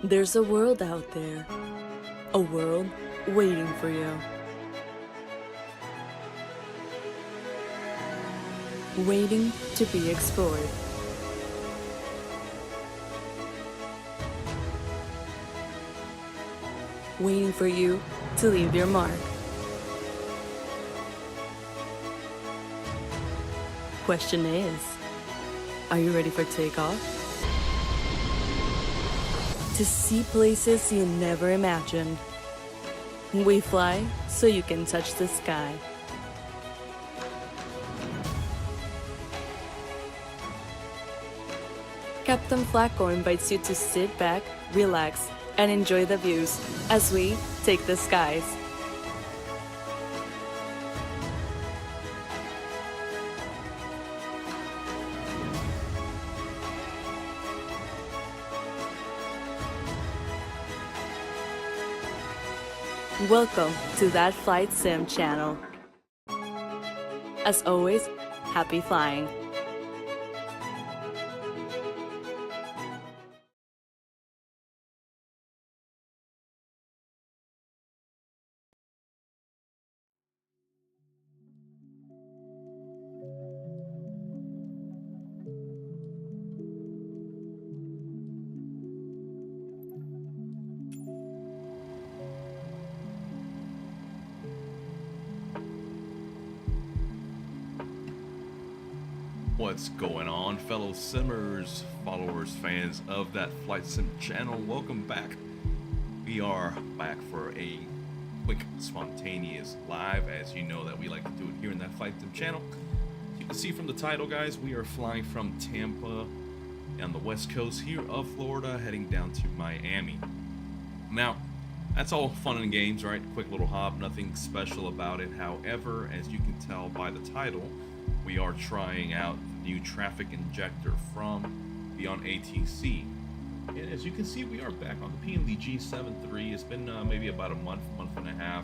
There's a world out there, a world waiting for you. Waiting to be explored. Waiting for you to leave your mark. Question is, are you ready for takeoff? To see places you never imagined. We fly so you can touch the sky. Captain Flacco invites you to sit back, relax, and enjoy the views as we take the skies. Welcome to That Flight Sim channel. As always, happy flying. What's going on, fellow simmers, followers, fans of That Flight Sim channel? Welcome back. We are back for a quick, spontaneous live, as you know that we like to do it here in That Flight Sim channel. As you can see from the title, guys, we are flying from Tampa on the west coast here of Florida, heading down to Miami. Now, that's all fun and games, right? Quick little hop, nothing special about it. However, as you can tell by the title, we are trying out the new traffic injector from BeyondATC. And as you can see, we are back on the PMDG 7.3. It's been maybe about a month and a half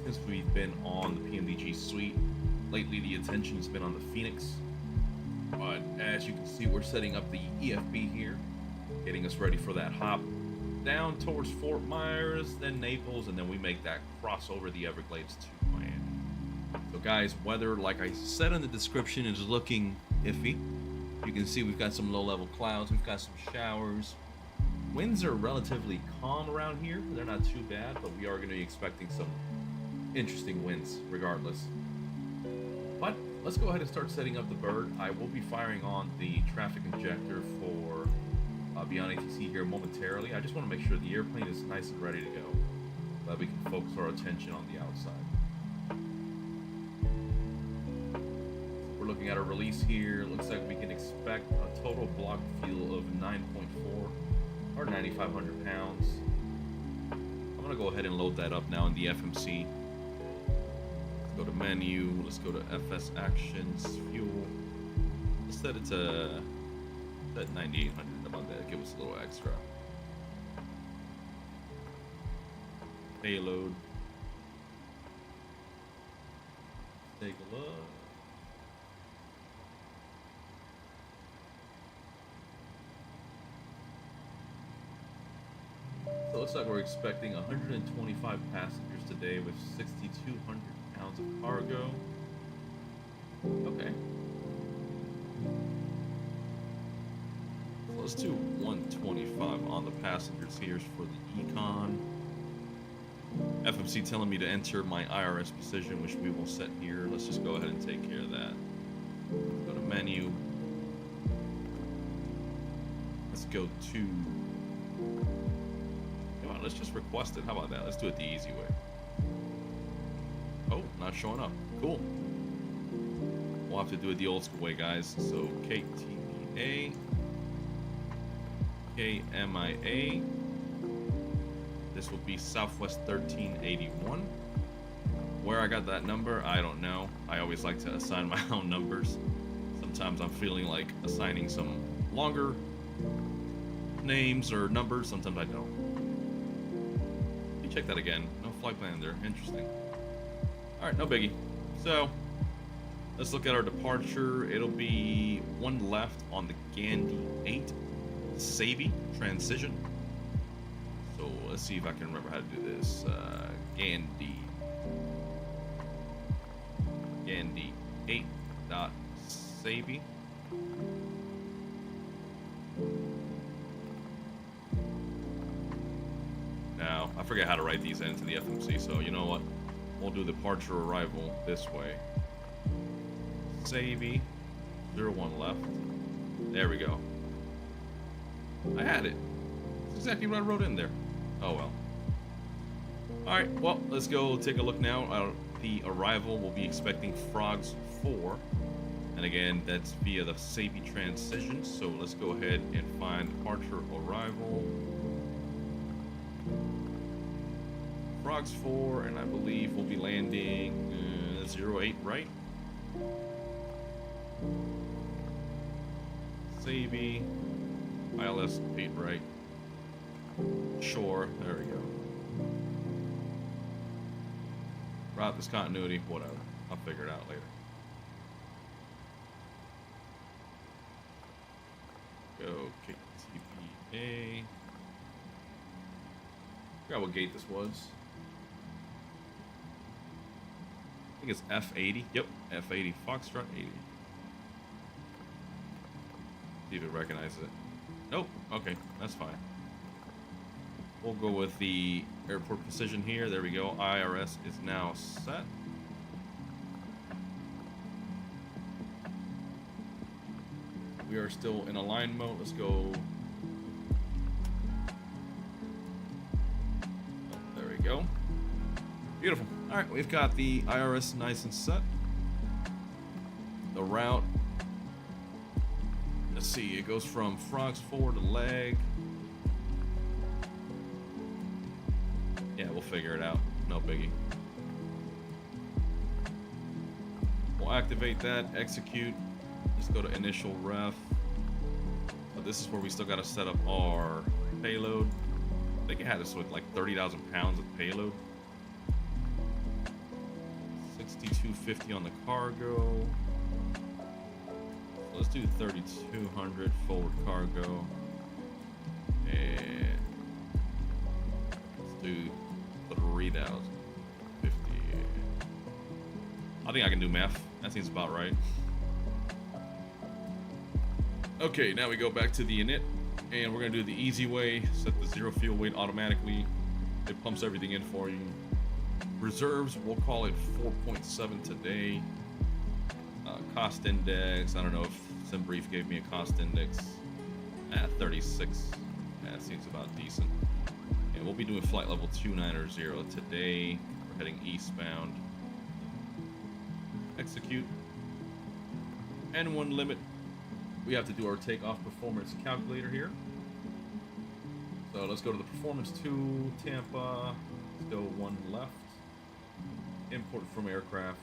since we've been on the PMDG suite. Lately, the attention has been on the Phoenix. But as you can see, we're setting up the EFB here, getting us ready for that hop down towards Fort Myers, then Naples, and then we make that crossover the Everglades to Miami. So guys, weather, like I said in the description, is looking iffy. You can see we've got some low-level clouds, we've got some showers. Winds are relatively calm around here. They're not too bad, but we are going to be expecting some interesting winds regardless. But let's go ahead and start setting up the bird. I will be firing on the traffic injector for BeyondATC here momentarily. I just want to make sure the airplane is nice and ready to go, so that we can focus our attention on the outside. We're looking at a release here. Looks like we can expect a total block fuel of 9.4 or 9,500 pounds. I'm gonna go ahead and load that up now in the FMC. Let's go to menu. Let's go to FS actions, fuel. Let's set it to that 9,800. About that, give us a little extra. Payload. Take a look. So it looks like we're expecting 125 passengers today with 6,200 pounds of cargo. Okay. So let's do 125 on the passengers here for the econ. FMC telling me to enter my IRS position, which we will set here. Let's just go ahead and take care of that. Go to menu. Let's go to... Let's just request it. How about that? Let's do it the easy way. Oh, not showing up. Cool. We'll have to do it the old school way, guys. So KTPA, KMIA. This will be Southwest 1381. Where I got that number, I don't know. I always like to assign my own numbers. Sometimes I'm feeling like assigning some longer names or numbers. Sometimes I don't. Check that again. No flight plan there. Interesting. All right, no biggie. So let's look at our departure. It'll be one left on the Gandhi 8 Savvy transition. let's see if I can remember how to do this. Gandhi 8.sabi. Now, I forget how to write these into the FMC, so you know what? We'll do departure arrival this way. Sabi, 01 left. There we go. I had it. That's exactly what I wrote in there. Oh well. Alright, well, let's go take a look now. The arrival, we'll be expecting Frogs 4. And again, that's via the Sabi transition. So let's go ahead and find departure arrival. Frogs 4, and I believe we'll be landing 08, right? Sabi, ILS 8, right? Sure, there we go. Route discontinuity, whatever. I'll figure it out later. Go KTPA. Forgot what gate this was. I think it's F80. Yep, F80. Foxtrot 80. See if it recognizes it. Nope. Okay, that's fine. We'll go with the airport precision here. There we go. IRS is now set. We are still in align mode. Let's go. Oh, there we go. Beautiful. All right, we've got the IRS nice and set. The route. Let's see. It goes from Frogs 4 to Leg. Yeah, we'll figure it out. No biggie. We'll activate that. Execute. Let's go to initial ref. So this is where we still got to set up our payload. I think it had us with like 30,000 pounds of payload. 6250 on the cargo. So let's do 3200 forward cargo. And let's do 3,050. I think I can do math. That seems about right. Okay, now we go back to the init, and we're gonna do the easy way. Set the zero fuel weight automatically. It pumps everything in for you. Reserves, we'll call it 4.7 today. Cost index, I don't know if SimBrief gave me a cost index. 36. That seems about decent. And we'll be doing flight level 290 today. We're heading eastbound. Execute. N1 limit. We have to do our takeoff performance calculator here. So let's go to the performance 2, Tampa. Let's go 1 left. Import from aircraft.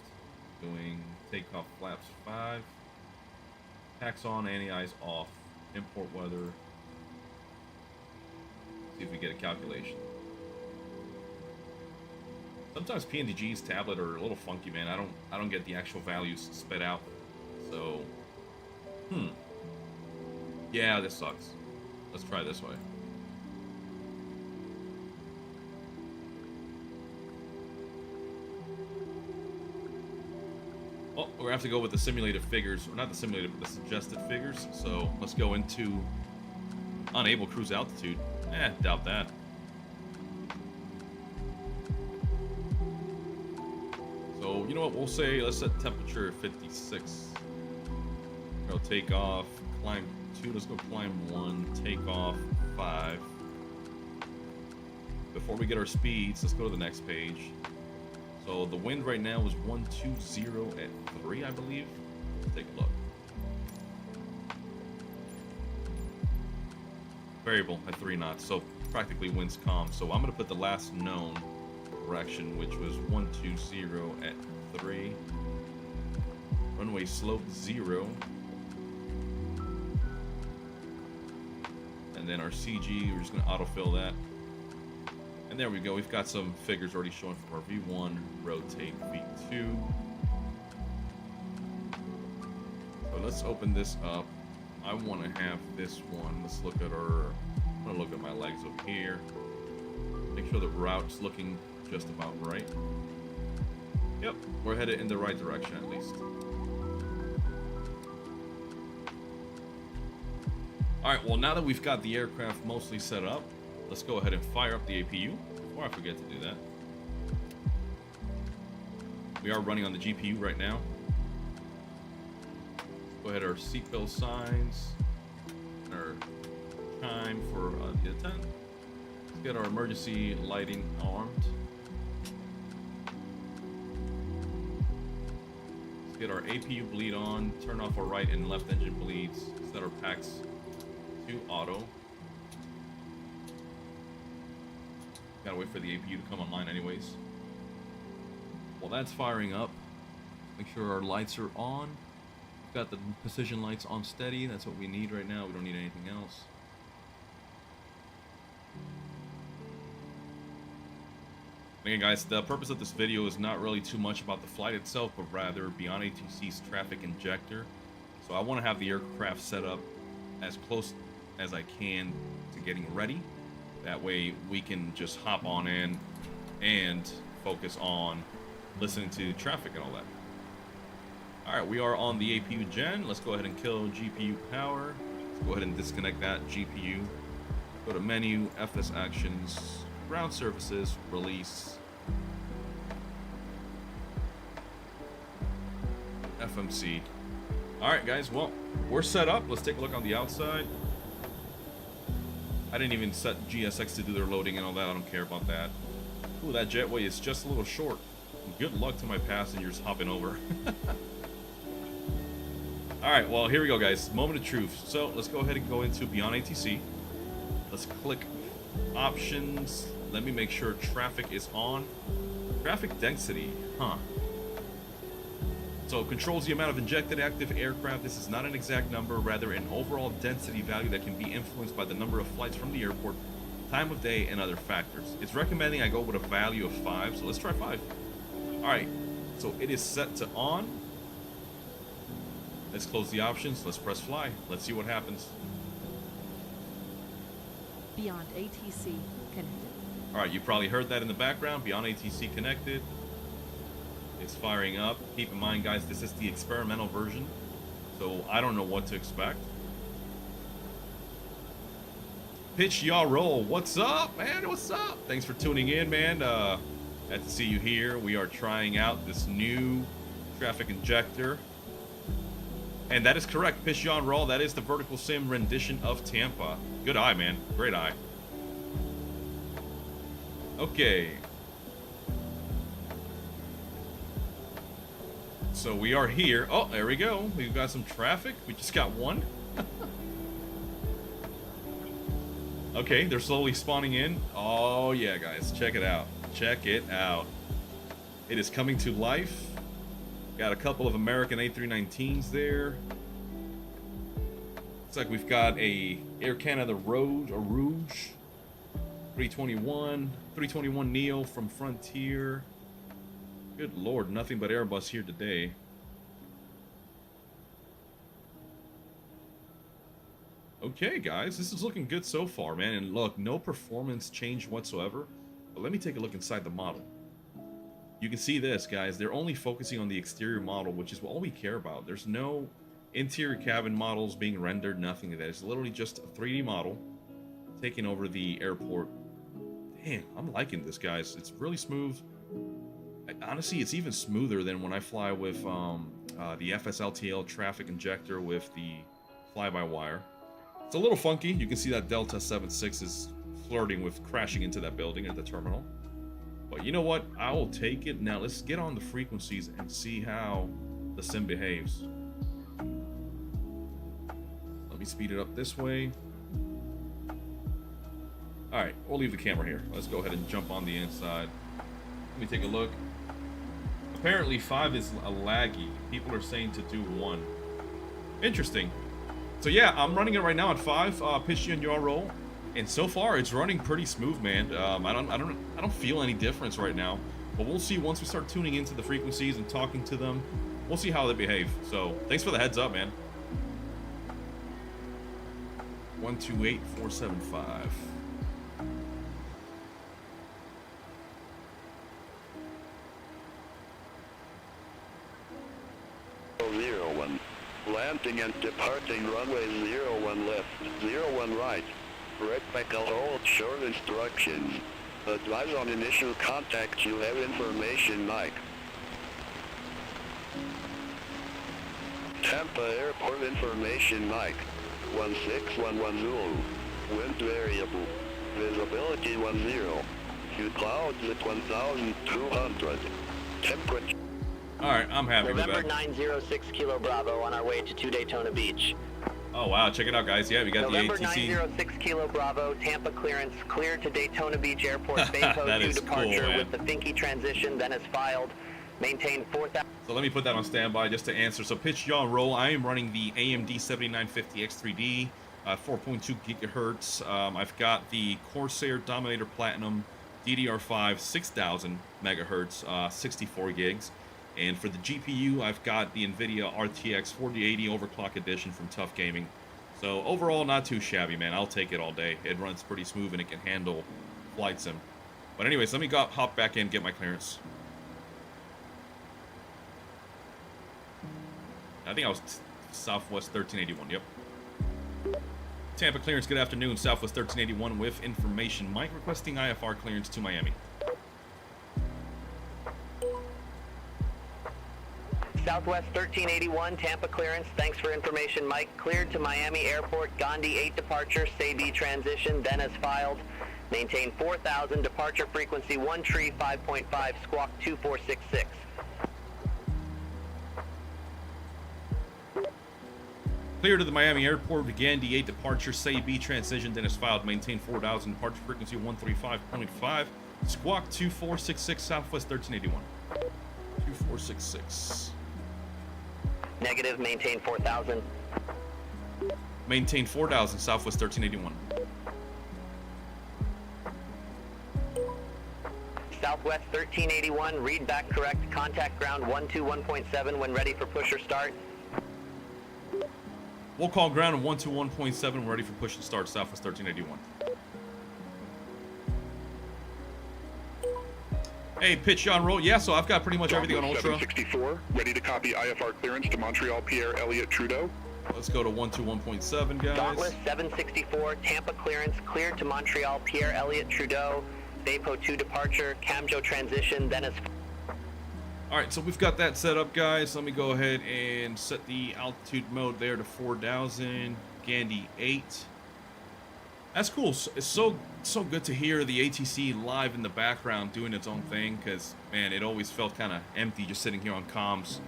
Doing takeoff flaps 5. Tax on, anti-ice off. Import weather. See if we get a calculation. Sometimes PMDG's tablet are a little funky, man. I don't get the actual values spit out. So, yeah, this sucks. Let's try this way. Well, we're gonna have to go with the simulated figures, or not the simulated, but the suggested figures. So let's go into unable cruise altitude. Doubt that. So you know what? We'll say let's set temperature 56. Go take off, climb 2. Let's go climb 1, take off 5. Before we get our speeds, let's go to the next page. So the wind right now is 120 at 3, I believe. Let's take a look. Variable at 3 knots, so practically wind's calm. So I'm gonna put the last known direction, which was 120 at 3. Runway slope 0. And then our CG, we're just gonna autofill that. And there we go. We've got some figures already showing for our V1, rotate V2. So let's open this up. I want to have this one. Let's look at our. I'm gonna look at my legs up here. Make sure the route's looking just about right. Yep, we're headed in the right direction at least. Alright, well now that we've got the aircraft mostly set up, let's go ahead and fire up the APU before I forget to do that. We are running on the GPU right now. Go ahead, our seatbelt signs, and our chime for the attend. Let's get our emergency lighting armed. Let's get our APU bleed on, turn off our right and left engine bleeds, set our packs to auto. Gotta wait for the APU to come online anyways. While that's firing up, make sure our lights are on. We've got the precision lights on steady. That's what we need right now. We don't need anything else. Again, guys, the purpose of this video is not really too much about the flight itself, but rather BeyondATC's traffic injector. So I want to have the aircraft set up as close as I can to getting ready. That way we can just hop on in and focus on listening to traffic and all that. Alright, we are on the APU gen. Let's go ahead and kill GPU power. Let's go ahead and disconnect that GPU. Go to menu, FS actions, ground services, release, FMC. Alright guys, well, we're set up. Let's take a look on the outside. I didn't even set GSX to do their loading and all that. I don't care about that. Ooh, that jetway is just a little short. Good luck to my passengers hopping over. Alright, well, here we go, guys. Moment of truth. So, let's go ahead and go into BeyondATC. Let's click options. Let me make sure traffic is on. Traffic density. Huh. So, it controls the amount of injected active aircraft. This is not an exact number, rather an overall density value that can be influenced by the number of flights from the airport, time of day, and other factors. It's recommending I go with a value of 5, so let's try 5. Alright, so it is set to on. Let's close the options. Let's press fly. Let's see what happens. BeyondATC connected. Alright, you probably heard that in the background. BeyondATC connected. It's firing up. Keep in mind, guys, this is the experimental version, so I don't know what to expect. Pitch y'all roll. What's up, man? What's up? Thanks for tuning in, man. Glad to see you here. We are trying out this new traffic injector. And that is correct, Pitch Yon Raw. That is the vertical sim rendition of Tampa. Good eye, man. Great eye. Okay. So we are here. Oh, there we go. We've got some traffic. We just got one. Okay, they're slowly spawning in. Oh, yeah, guys. Check it out. Check it out. It is coming to life. Got a couple of American A319s there. Looks like we've got a Air Canada Rouge 321 Neo from Frontier. Good lord, nothing but Airbus here today. Okay, guys, this is looking good so far, man. And look, no performance change whatsoever. But let me take a look inside the model. You can see this, guys. They're only focusing on the exterior model, which is all we care about. There's no interior cabin models being rendered, nothing like that. It's literally just a 3D model taking over the airport. Damn, I'm liking this, guys. It's really smooth. Honestly, it's even smoother than when I fly with the FSLTL traffic injector with the fly-by-wire. It's a little funky. You can see that Delta 76 is flirting with crashing into that building at the terminal. But you know what? I will take it. Now let's get on the frequencies and see how the sim behaves. Let me speed it up this way. Alright, we'll leave the camera here. Let's go ahead and jump on the inside. Let me take a look. Apparently 5 is a laggy. People are saying to do 1. Interesting. So yeah, I'm running it right now at 5. Pitch you and your roll. And so far, it's running pretty smooth, man. I don't feel any difference right now. But we'll see once we start tuning into the frequencies and talking to them. We'll see how they behave. So thanks for the heads up, man. 128475. Landing and departing runway 01 left, 01 right. Rectal hold short instructions. Advise on initial contact, you have information, Mike. Tampa Airport information, Mike. 16110. Wind variable. Visibility 10. Few clouds at 1,200. Temperature. Alright, I'm happy with November that. 906 Kilo Bravo on our way to Daytona Beach. Oh wow, check it out guys. Yeah, we got November the ATC. 906 Kilo Bravo, Tampa clearance, cleared to Daytona Beach Airport, Baypo That 2 is departure cool, man. with the Finke transition, then is filed. Maintain 4,000. So let me put that on standby just to answer. So pitch, yaw, and roll. I am running the AMD 7950 X3D, 4.2 gigahertz. I've got the Corsair Dominator Platinum DDR5 6000 megahertz, 64 gigs. And for the GPU, I've got the NVIDIA RTX 4080 Overclock Edition from Tough Gaming. So overall, not too shabby, man. I'll take it all day. It runs pretty smooth and it can handle flight sim. But anyways, let me hop back in and get my clearance. I think I was Southwest 1381, yep. Tampa clearance, good afternoon. Southwest 1381 with information. Mike requesting IFR clearance to Miami. Southwest 1381, Tampa clearance. Thanks for information, Mike. Cleared to Miami Airport, Gandhi 8 departure, SAB transition, then as filed. Maintain 4,000, departure frequency 1 tree 5.5, squawk 2466. Clear to the Miami Airport, began D8 departure, SAB transition, then is filed, maintain 4,000, departure frequency 135.5, squawk 2466, Southwest 1381. 2466. Negative, maintain 4,000. Maintain 4,000, Southwest 1381. Southwest 1381, read back correct, contact ground 121.7 when ready for push or start. We'll call ground at 121.7, ready for push and start, Southwest 1381. Hey, pitch on roll. Yeah, so I've got pretty much everything on Ultra. 764, ready to copy IFR clearance to Montreal Pierre Elliott Trudeau. Let's go to 121.7, guys. Dauntless 764, Tampa clearance, cleared to Montreal Pierre Elliott Trudeau, Baypo 2 departure, Camjo transition, then is... Alright, so we've got that set up, guys. Let me go ahead and set the altitude mode there to 4,000. Gandhi 8. That's cool. It's so good to hear the ATC live in the background doing its own thing, because, man, it always felt kind of empty just sitting here on comms,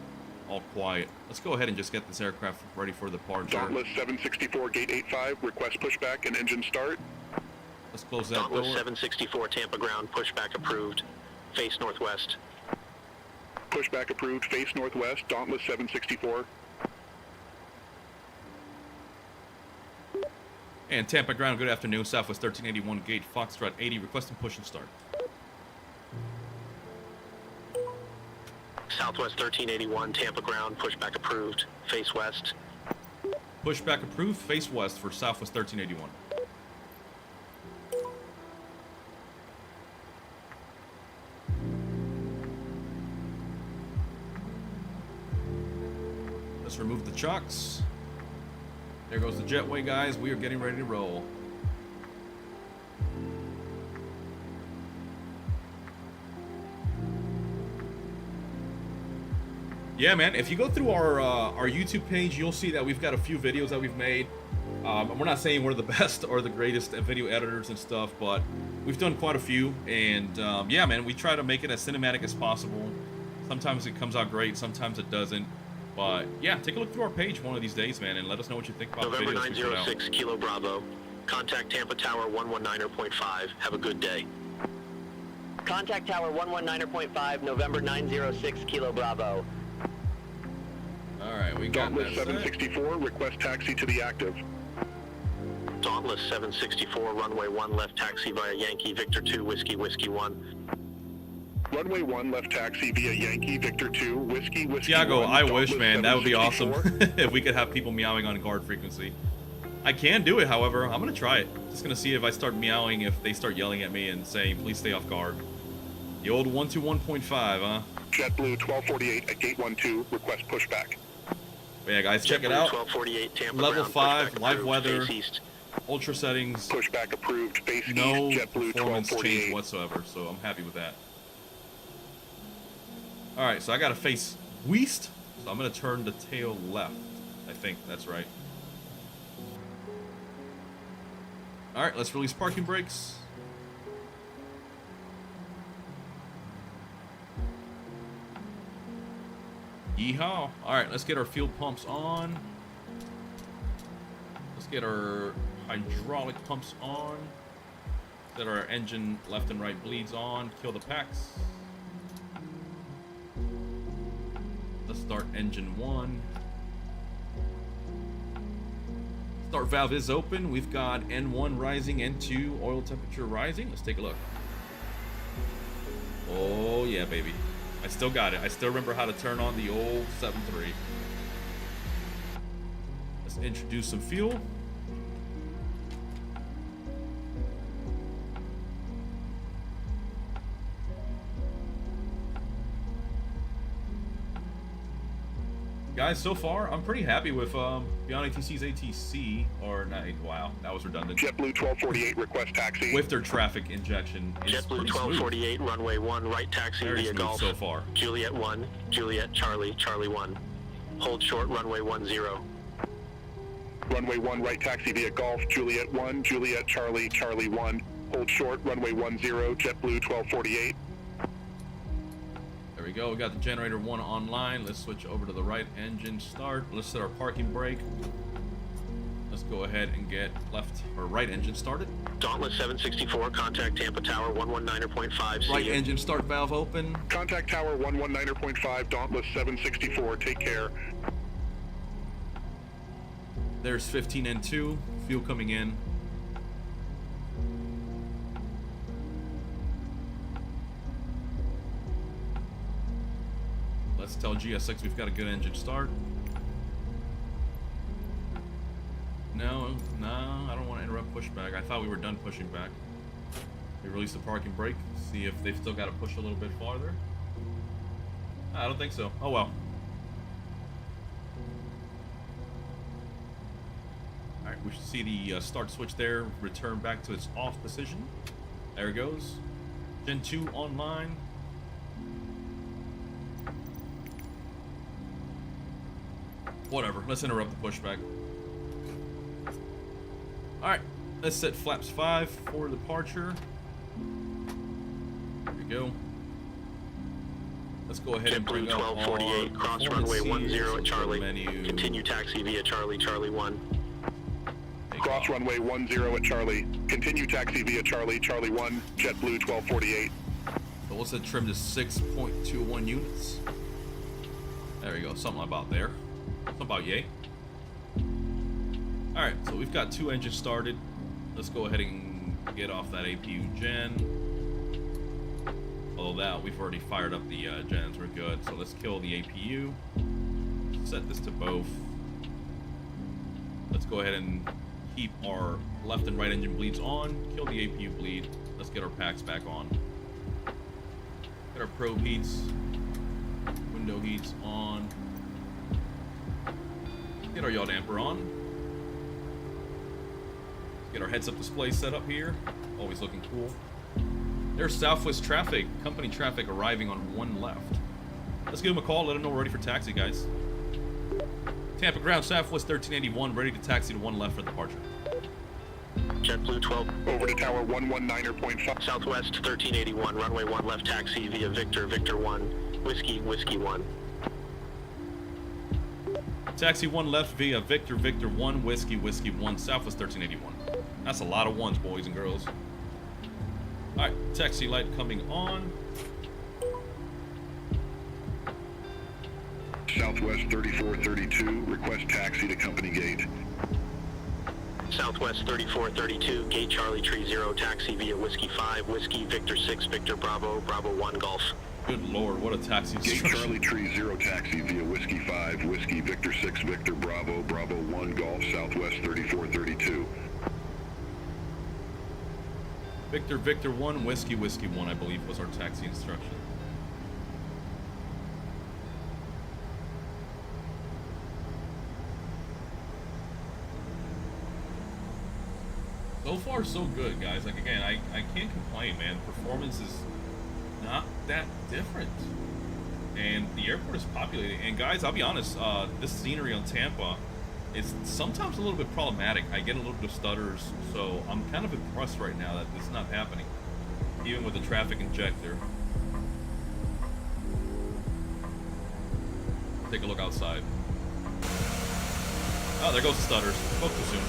all quiet. Let's go ahead and just get this aircraft ready for departure. Dauntless 764, gate 85, request pushback and engine start. Let's close that Dauntless door. 764, Tampa ground, pushback approved, face northwest. Pushback approved, face northwest, Dauntless 764. And Tampa ground, good afternoon. Southwest 1381, gate Foxtrot 80, requesting push and start. Southwest 1381, Tampa ground, pushback approved, face west. Pushback approved, face west for Southwest 1381. Let's remove the chocks. There goes the jetway, guys. We are getting ready to roll. Yeah, man, if you go through our YouTube page, you'll see that we've got a few videos that we've made. We're not saying we're the best or the greatest video editors and stuff, but we've done quite a few. And yeah, man, we try to make it as cinematic as possible. Sometimes it comes out great, sometimes it doesn't. But yeah, take a look through our page one of these days, man, and let us know what you think about November the videos we put out. 906, Kilo Bravo. Contact Tampa Tower 119.5. Have a good day. Contact Tower 119.5, November 906, Kilo Bravo. All right, we got Dauntless that set. 764, request taxi to the active. Dauntless 764, runway 1 left taxi via Yankee Victor 2, Whiskey Whiskey 1. Runway 1 left taxi via Yankee Victor 2, Whiskey Whiskey Tiago, 1. I wish, Dauntless man, that would be awesome 764. if we could have people meowing on guard frequency. I can do it, however. I'm gonna try it. Just gonna see if I start meowing, if they start yelling at me and saying, please stay off guard. The old 121.5, huh? JetBlue 1248 at gate 12, request pushback. But yeah, guys, check it out. 1248 Tampa Level ground, 5, pushback live approved, weather, face east. ultra settings, Pushback approved. Face no east. JetBlue performance change 1248. whatsoever. So I'm happy with that. All right, so I got to face west. So I'm going to turn the tail left. I think that's right. All right, let's release parking brakes. Yeehaw. All right, let's get our fuel pumps on. Let's get our hydraulic pumps on. Set our engine left and right bleeds on. Kill the packs. Let's start engine 1. Start valve is open. We've got N1 rising, N2 oil temperature rising. Let's take a look. Oh yeah, baby. I still got it. I still remember how to turn on the old 7.3. Let's introduce some fuel. Guys, so far, I'm pretty happy with BeyondATC's ATC, or not, wow, that was redundant. JetBlue 1248, request taxi. With their traffic injection is JetBlue pretty 1248, smooth. runway 1, right taxi Very via smooth Golf. so far. Juliet 1, Juliet Charlie, Charlie 1. Hold short, runway 10. Runway 1, right taxi via Golf. Juliet 1, Juliet Charlie, Charlie 1. Hold short, runway 10, JetBlue 1248. There we go. We got the generator 1 online. Let's switch over to the right engine start. Let's set our parking brake. Let's go ahead and get left or right engine started. Dauntless 764, contact Tampa Tower 119.5. Right engine start valve open. Contact Tower 119.5, Dauntless 764. Take care. There's 15 and 2. Fuel coming in. Let's tell GS6 we've got a good engine start. No, I don't want to interrupt pushback. I thought we were done pushing back. We release the parking brake. See if they've still got to push a little bit farther. I don't think so. Oh well. Alright, we should see the start switch there return back to its off position. There it goes. Gen 2 online. Whatever, let's interrupt the pushback. Alright, let's set flaps 5 for departure. There we go. Let's go ahead and bring JetBlue up 1248, our cross runway 10 at Charlie. menu. Continue taxi via Charlie, Charlie 1. Cross runway 10 at Charlie. Continue taxi via Charlie, Charlie 1, JetBlue 1248. So we'll set trim to 6.21 units. There we go, something about there. Something about yay. Alright, so we've got 2 engines started. Let's go ahead and get off that APU gen. Although that, we've already fired up the gens, we're good. So let's kill the APU. Set this to both. Let's go ahead and keep our left and right engine bleeds on. Kill the APU bleed. Let's get our packs back on. Get our probe heats. Window heats on. Get our yaw damper on. Get our heads-up display set up here. Always looking cool. There's Southwest traffic, company traffic arriving on 1 left. Let's give them a call, let them know we're ready for taxi, guys. Tampa ground, Southwest 1381, ready to taxi to 1 left for departure. JetBlue 12. Over to Tower 119.5. Southwest 1381, runway 1 left taxi via Victor, Victor 1. Whiskey, Whiskey 1. Taxi 1 left via Victor, Victor 1, Whiskey, Whiskey 1, Southwest 1381. That's a lot of ones, boys and girls. Alright, taxi light coming on. Southwest 3432, request taxi to company gate. Southwest 3432, gate Charlie Tree 0, taxi via Whiskey 5, Whiskey, Victor 6, Victor Bravo, Bravo 1, Golf. Good lord, what a taxi Gate instruction. Charlie Tree 0 taxi via Whiskey 5, Whiskey, Victor 6, Victor Bravo, Bravo 1, Golf, Southwest 3432. Victor, Victor 1, Whiskey, Whiskey 1, I believe, was our taxi instruction. So far, so good, guys. Like, again, I can't complain, man. Performance is not that different. And the airport is populated. And, guys, I'll be honest, this scenery on Tampa is sometimes a little bit problematic. I get a little bit of stutters, so I'm kind of impressed right now that this is not happening, even with the traffic injector. Take a look outside. Oh, there goes the stutters. Spoke too soon.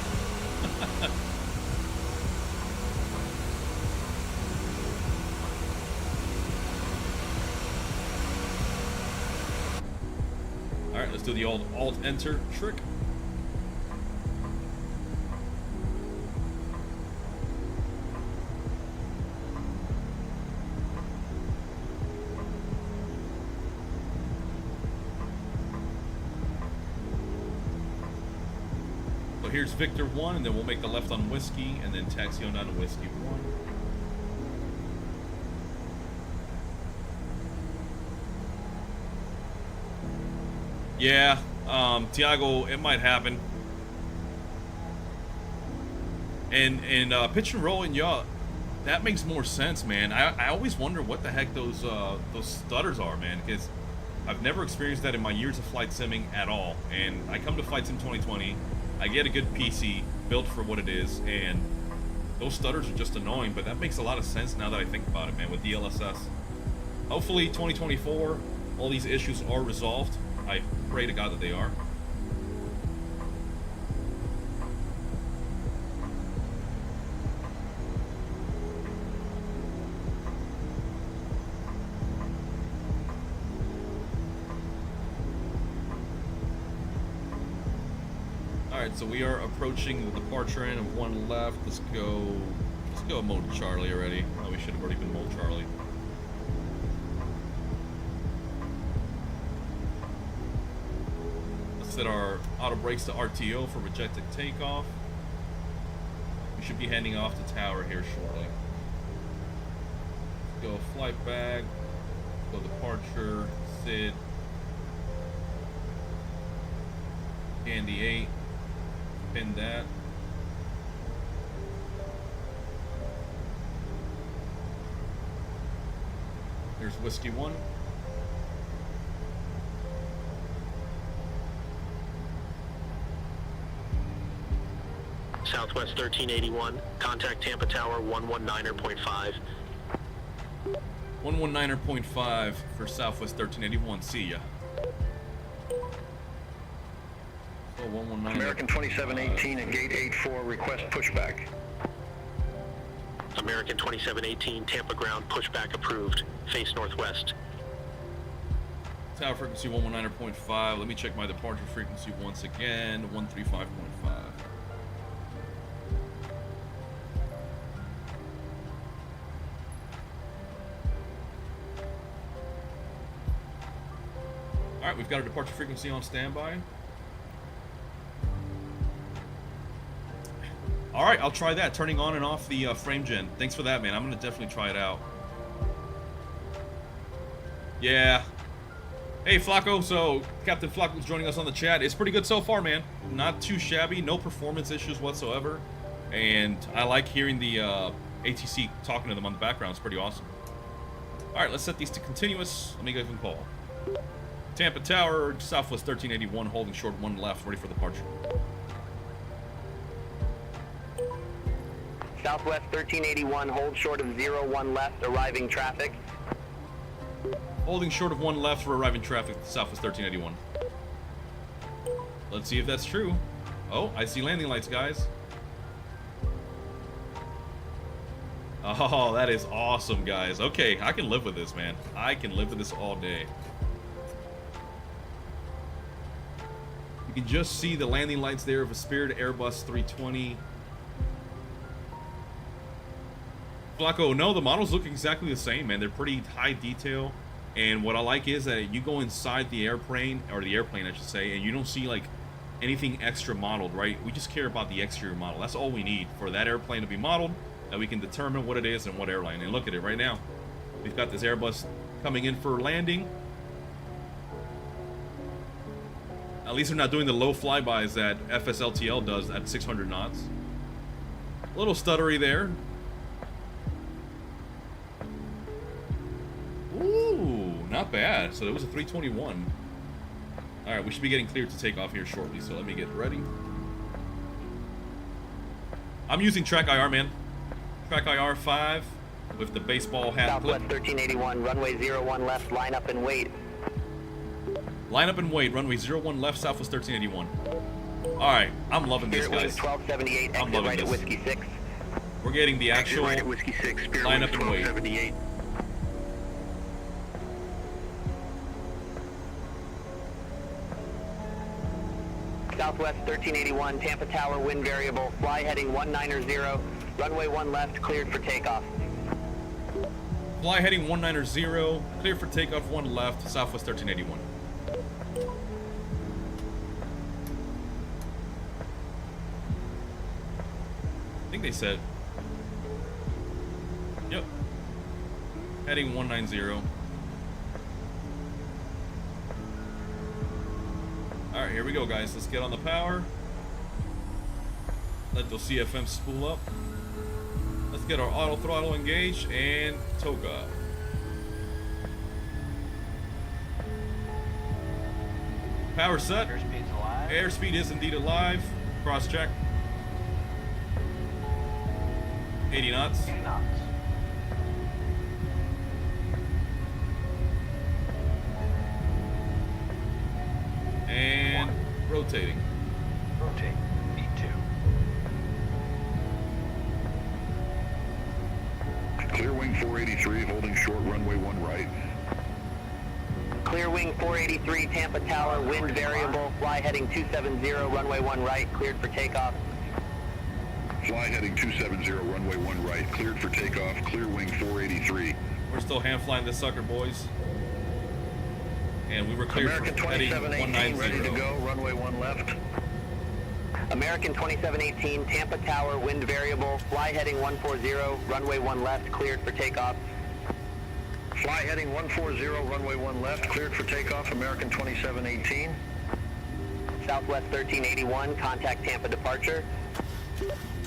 Alright, let's do the old Alt-Enter trick. So here's Victor 1, and then we'll make the left on Whiskey, and then taxi on down to Whiskey 1. Yeah, Tiago, it might happen. And pitch and roll, and y'all, that makes more sense, man. I always wonder what the heck those stutters are, man, because I've never experienced that in my years of flight simming at all. And I come to Flight Sim 2020, I get a good PC built for what it is, and those stutters are just annoying. But that makes a lot of sense now that I think about it, man. With DLSS, hopefully 2024, all these issues are resolved. I pray to God that they are. Alright, so we are approaching the departure end of 1 left. Let's go mode Charlie already. Oh, we should have already been mode Charlie. Set our auto brakes to RTO for rejected takeoff. We should be heading off the tower here shortly. Go flight bag, go departure, SID, Candy 8, pin that. There's Whiskey 1. Southwest 1381, contact Tampa Tower 119.5. 119.5 for Southwest 1381. See ya. Oh, 119. American 2718 at gate 84, request pushback. American 2718, Tampa ground, pushback approved. Face northwest. Tower frequency 119.5. Let me check my departure frequency once again. 135.5. Alright, we've got our departure frequency on standby. Alright, I'll try that, turning on and off the frame gen. Thanks for that, man. I'm going to definitely try it out. Yeah. Hey, Flacco. So, Captain Flacco's joining us on the chat. It's pretty good so far, man. Not too shabby. No performance issues whatsoever. And I like hearing the ATC talking to them on the background. It's pretty awesome. Alright, let's set these to continuous. Let me give them a call. Tampa Tower, Southwest 1381, holding short 1 left, ready for departure. Southwest 1381, hold short of 01 left, arriving traffic. Holding short of 1 left for arriving traffic, Southwest 1381. Let's see if that's true. Oh, I see landing lights, guys. Oh, that is awesome, guys. Okay, I can live with this, man. I can live with this all day. You can just see the landing lights there of a Spirit Airbus 320. Flacco, no, the models look exactly the same, man. They're pretty high detail. And what I like is that you go inside the airplane, or the airplane, I should say, and you don't see, like, anything extra modeled, right? We just care about the exterior model. That's all we need for that airplane to be modeled, that we can determine what it is and what airline. And look at it right now. We've got this Airbus coming in for landing. At least they're not doing the low flybys that FSLTL does at 600 knots. A little stuttery there. Ooh, not bad. So it was a 321. All right, we should be getting cleared to take off here shortly. So let me get ready. I'm using Track IR, man. Track IR 5 with the baseball hat Southwest clip. 1381, runway 01 left, line up and wait. Line up and wait. Runway 01 left, Southwest 1381. All right, I'm loving this, Spirit guys. 1278, I'm exit loving right this. at Whiskey 6. We're getting the actual Right at Whiskey 6, Spirit line Wings up and wait. 1278. Southwest 1381, Tampa Tower, wind variable, fly heading 190, runway 1 left, cleared for takeoff. Fly heading 190, clear for takeoff 1 left, Southwest 1381. I think they said. Yep. Heading 190. Alright, here we go, guys. Let's get on the power. Let those CFMs spool up. Let's get our auto throttle engaged and toga. Power set. Airspeed's alive. Airspeed is indeed alive. Cross check. 80 knots. 80 knots. And rotating. Rotate. V2. Clear wing 483, holding short, runway 1 right. Clear wing 483, Tampa Tower, wind variable, fly heading 270, runway 1 right, cleared for takeoff. Fly heading 270, runway 1 right, cleared for takeoff, clear wing 483. We're still hand flying this sucker, boys. And we were cleared American for heading 2718, 190. ready to go, runway 1 left. American 2718, Tampa Tower, wind variable, fly heading 140, runway 1 left, cleared for takeoff. Fly heading 140, runway 1 left, cleared for takeoff, American 2718. Southwest 1381, contact Tampa departure.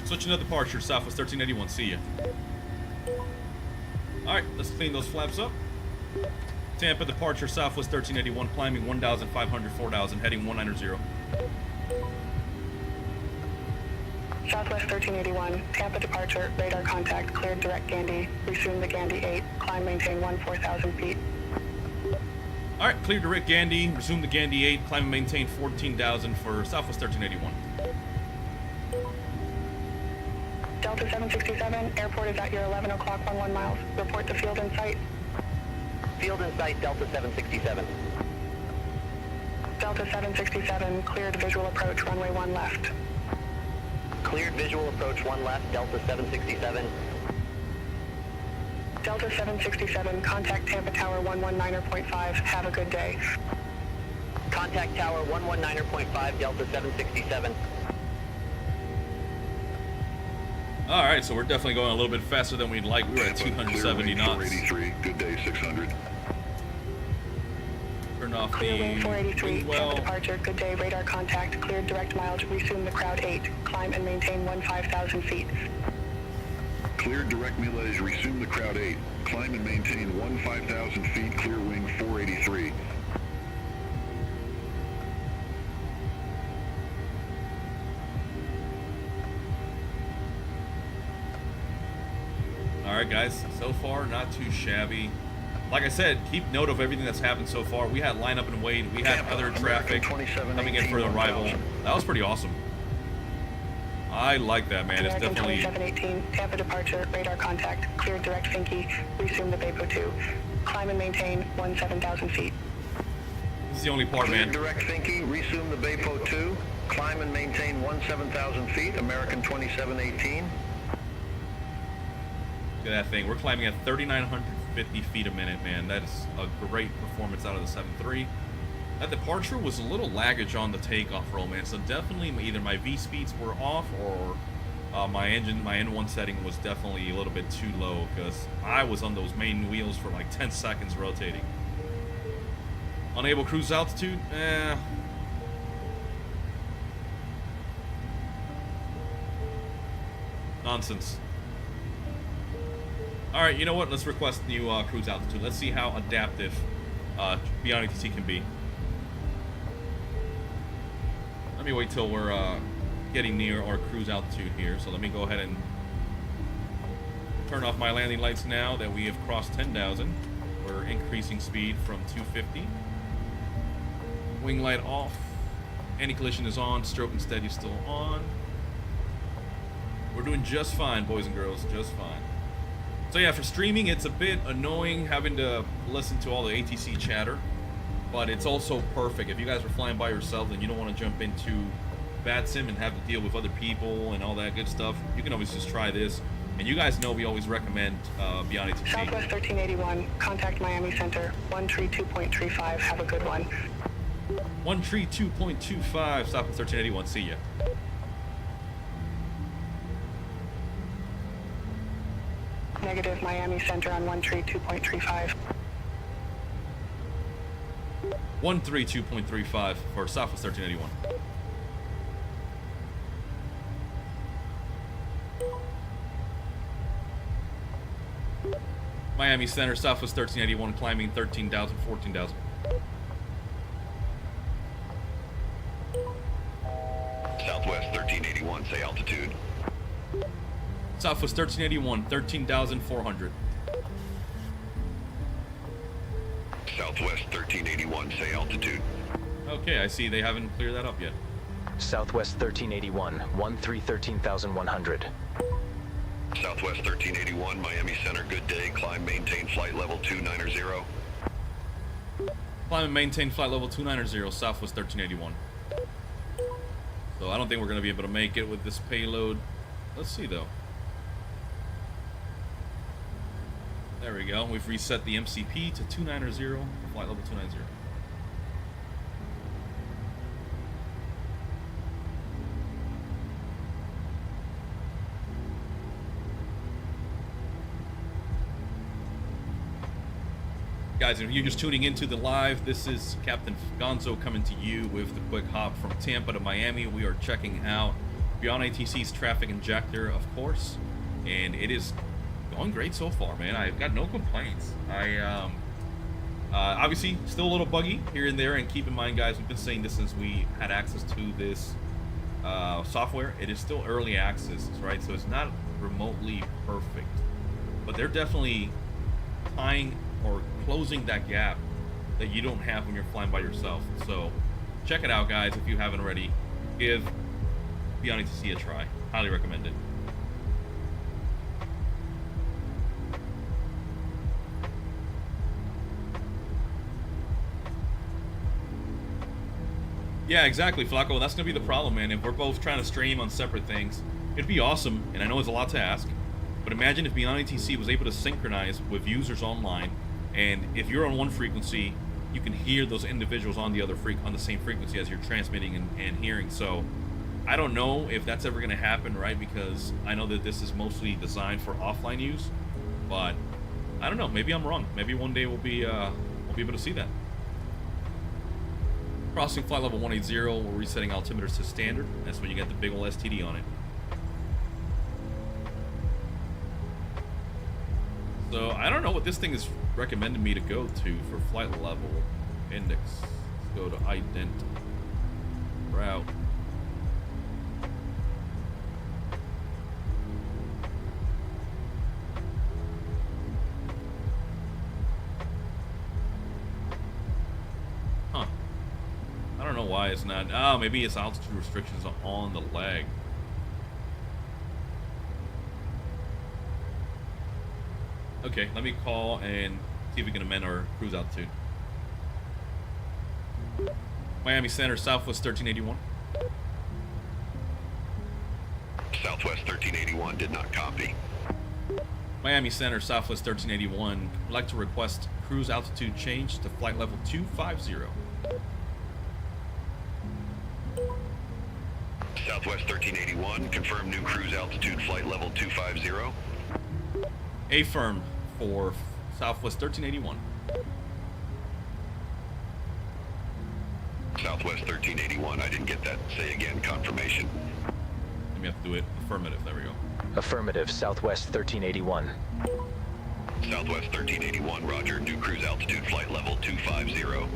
Switching to departure, Southwest 1381. See ya. Alright, let's clean those flaps up. Tampa departure, Southwest 1381, climbing 1,500, 4,000, heading 190. Southwest 1381, Tampa departure, radar contact, cleared direct Gandy, resume the Gandy 8, climb maintain 4,000 feet. Alright, clear direct Gandy, resume the Gandy 8, climb and maintain 14,000 for Southwest 1381. Delta 767, airport is at your 11 o'clock 11 miles. Report the field in sight. Field in sight, Delta 767. Delta 767, cleared visual approach, runway 1 left. Cleared visual approach 1 left, Delta 767. Delta 767, contact Tampa Tower 119.5, have a good day. Contact Tower 119.5, Delta 767. Alright, so we're definitely going a little bit faster than we'd like. We were at 270 knots. 483, good day 600. Turn off Clear the wing 483, wing well. Tampa departure, good day, radar contact, cleared direct miles, resume the crowd 8, climb and maintain 5,000 feet. Cleared direct Mileage, resume the crowd 8. Climb and maintain 5,000 feet, clear wing 483. Alright guys, so far not too shabby. Like I said, keep note of everything that's happened so far. We had line up and wait, we had Tampa, other American traffic 2718, coming in for the arrival. 1000. That was pretty awesome. I like that, man. It's American definitely 2718, Tampa departure, radar contact, cleared direct Finke, resume the Bapo 2, climb and maintain 7,000 feet. this is the only part, Cleared man. direct Finke, resume the Bapo 2, climb and maintain 7,000 feet, American 2718. Look at that thing. We're climbing at 3,950 feet a minute, man. That is a great performance out of the 7.3. That departure was a little laggage on the takeoff roll, man. So definitely either my V speeds were off or my N1 setting was definitely a little bit too low because I was on those main wheels for like 10 seconds rotating. Unable cruise altitude? Nonsense. Alright, you know what? Let's request new cruise altitude. Let's see how adaptive BeyondATC can be. Let me wait till we're getting near our cruise altitude here. So let me go ahead and turn off my landing lights now that we have crossed 10,000. We're increasing speed from 250. Wing light off. Anti-collision is on. Stroke and steady is still on. We're doing just fine, boys and girls. Just fine. So yeah, for streaming, it's a bit annoying having to listen to all the ATC chatter. But it's also perfect. If you guys are flying by yourself and you don't want to jump into bad sim and have to deal with other people and all that good stuff, you can always just try this. And you guys know we always recommend BeyondATC. Southwest 1381, contact Miami Center, 132.35, have a good one. 132.25, Southwest 1381, see ya. Negative Miami Center on 132.35. 132.35 for Southwest 1381. Miami Center, Southwest 1381, climbing 13,000, 14,000. Southwest 1381, say altitude. Southwest 1381, 13,400. Southwest 1381, say altitude. Okay, I see they haven't cleared that up yet. Southwest 1381, 13,100. Southwest 1381, Miami Center, good day. Climb, maintain flight level 290. Climb and maintain flight level 290, Southwest 1381. So I don't think we're going to be able to make it with this payload. Let's see though. There we go. We've reset the MCP to 290, flight level 290. Guys, if you're just tuning into the live, this is Captain Gonzo coming to you with the quick hop from Tampa to Miami. We are checking out BeyondATC's traffic injector, of course, and it is going great so far, man. I've got no complaints. Obviously still a little buggy here and there, and keep in mind, guys, we've been saying this since we had access to this software. It is still early access, right? So it's not remotely perfect, but they're definitely tying or closing that gap that you don't have when you're flying by yourself. So check it out, guys. If you haven't already, give BeyondATC a try. Highly recommend it. Yeah, exactly, Flacco. That's gonna be the problem, man. If we're both trying to stream on separate things, it'd be awesome, and I know it's a lot to ask, but imagine if BeyondATC was able to synchronize with users online, and if you're on one frequency, you can hear those individuals on the other on the same frequency as you're transmitting and hearing. So I don't know if that's ever gonna happen, right? Because I know that this is mostly designed for offline use, but I don't know. Maybe I'm wrong. Maybe one day we'll be able to see that. Crossing flight level 180, we're resetting altimeters to standard. That's when you get the big ol' STD on it. So I don't know what this thing is recommending me to go to for flight level index. Let's go to ident route. Huh. I don't know why it's not. Oh, maybe it's altitude restrictions on the leg. Okay, let me call and see if we can amend our cruise altitude. Miami Center, Southwest 1381. Southwest 1381 did not copy. Miami Center, Southwest 1381. Would like to request cruise altitude change to flight level 250. Southwest 1381, confirm new cruise altitude flight level 250. Affirm for Southwest 1381. Southwest 1381, I didn't get that. Say again, confirmation. Let me have to do it. Affirmative. There we go. Affirmative, Southwest 1381. Southwest 1381, roger. New cruise altitude, flight level 250.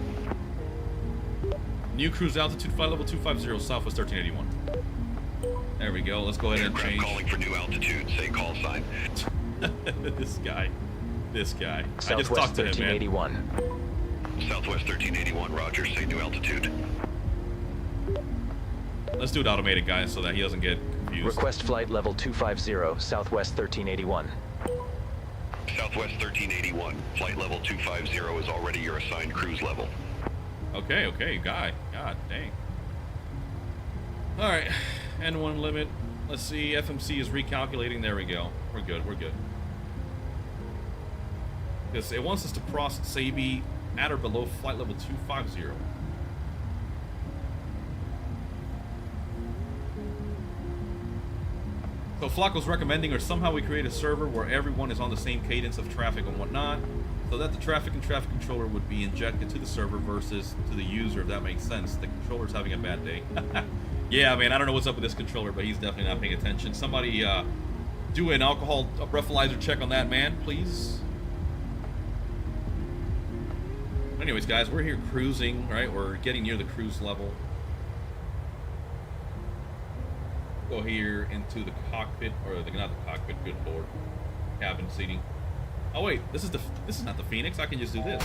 New cruise altitude, flight level 250, Southwest 1381. There we go. Let's go ahead and Aircraft change. calling for new altitude. Say call sign. This guy. I just Southwest talked to him, man. 1381. Southwest 1381, roger. Say new altitude. Let's do it automated, guys, so that he doesn't get confused. Request flight level 250, Southwest 1381. Southwest 1381, flight level 250 is already your assigned cruise level. Okay, guy. God dang. Alright, N1 limit. Let's see, FMC is recalculating. There we go. We're good. Because it wants us to cross Sabi at or below flight level 250. So Flacco's recommending, or somehow we create a server where everyone is on the same cadence of traffic and whatnot, so that the traffic and traffic controller would be injected to the server versus to the user, if that makes sense. The controller's having a bad day. Yeah, man, I don't know what's up with this controller, but he's definitely not paying attention. Somebody do an alcohol breathalyzer check on that man, please. Anyways, guys, we're here cruising, right? We're getting near the cruise level. Go here into the cockpit, or not the cockpit, good lord, cabin seating. Oh wait, this is not the Phoenix. I can just do this.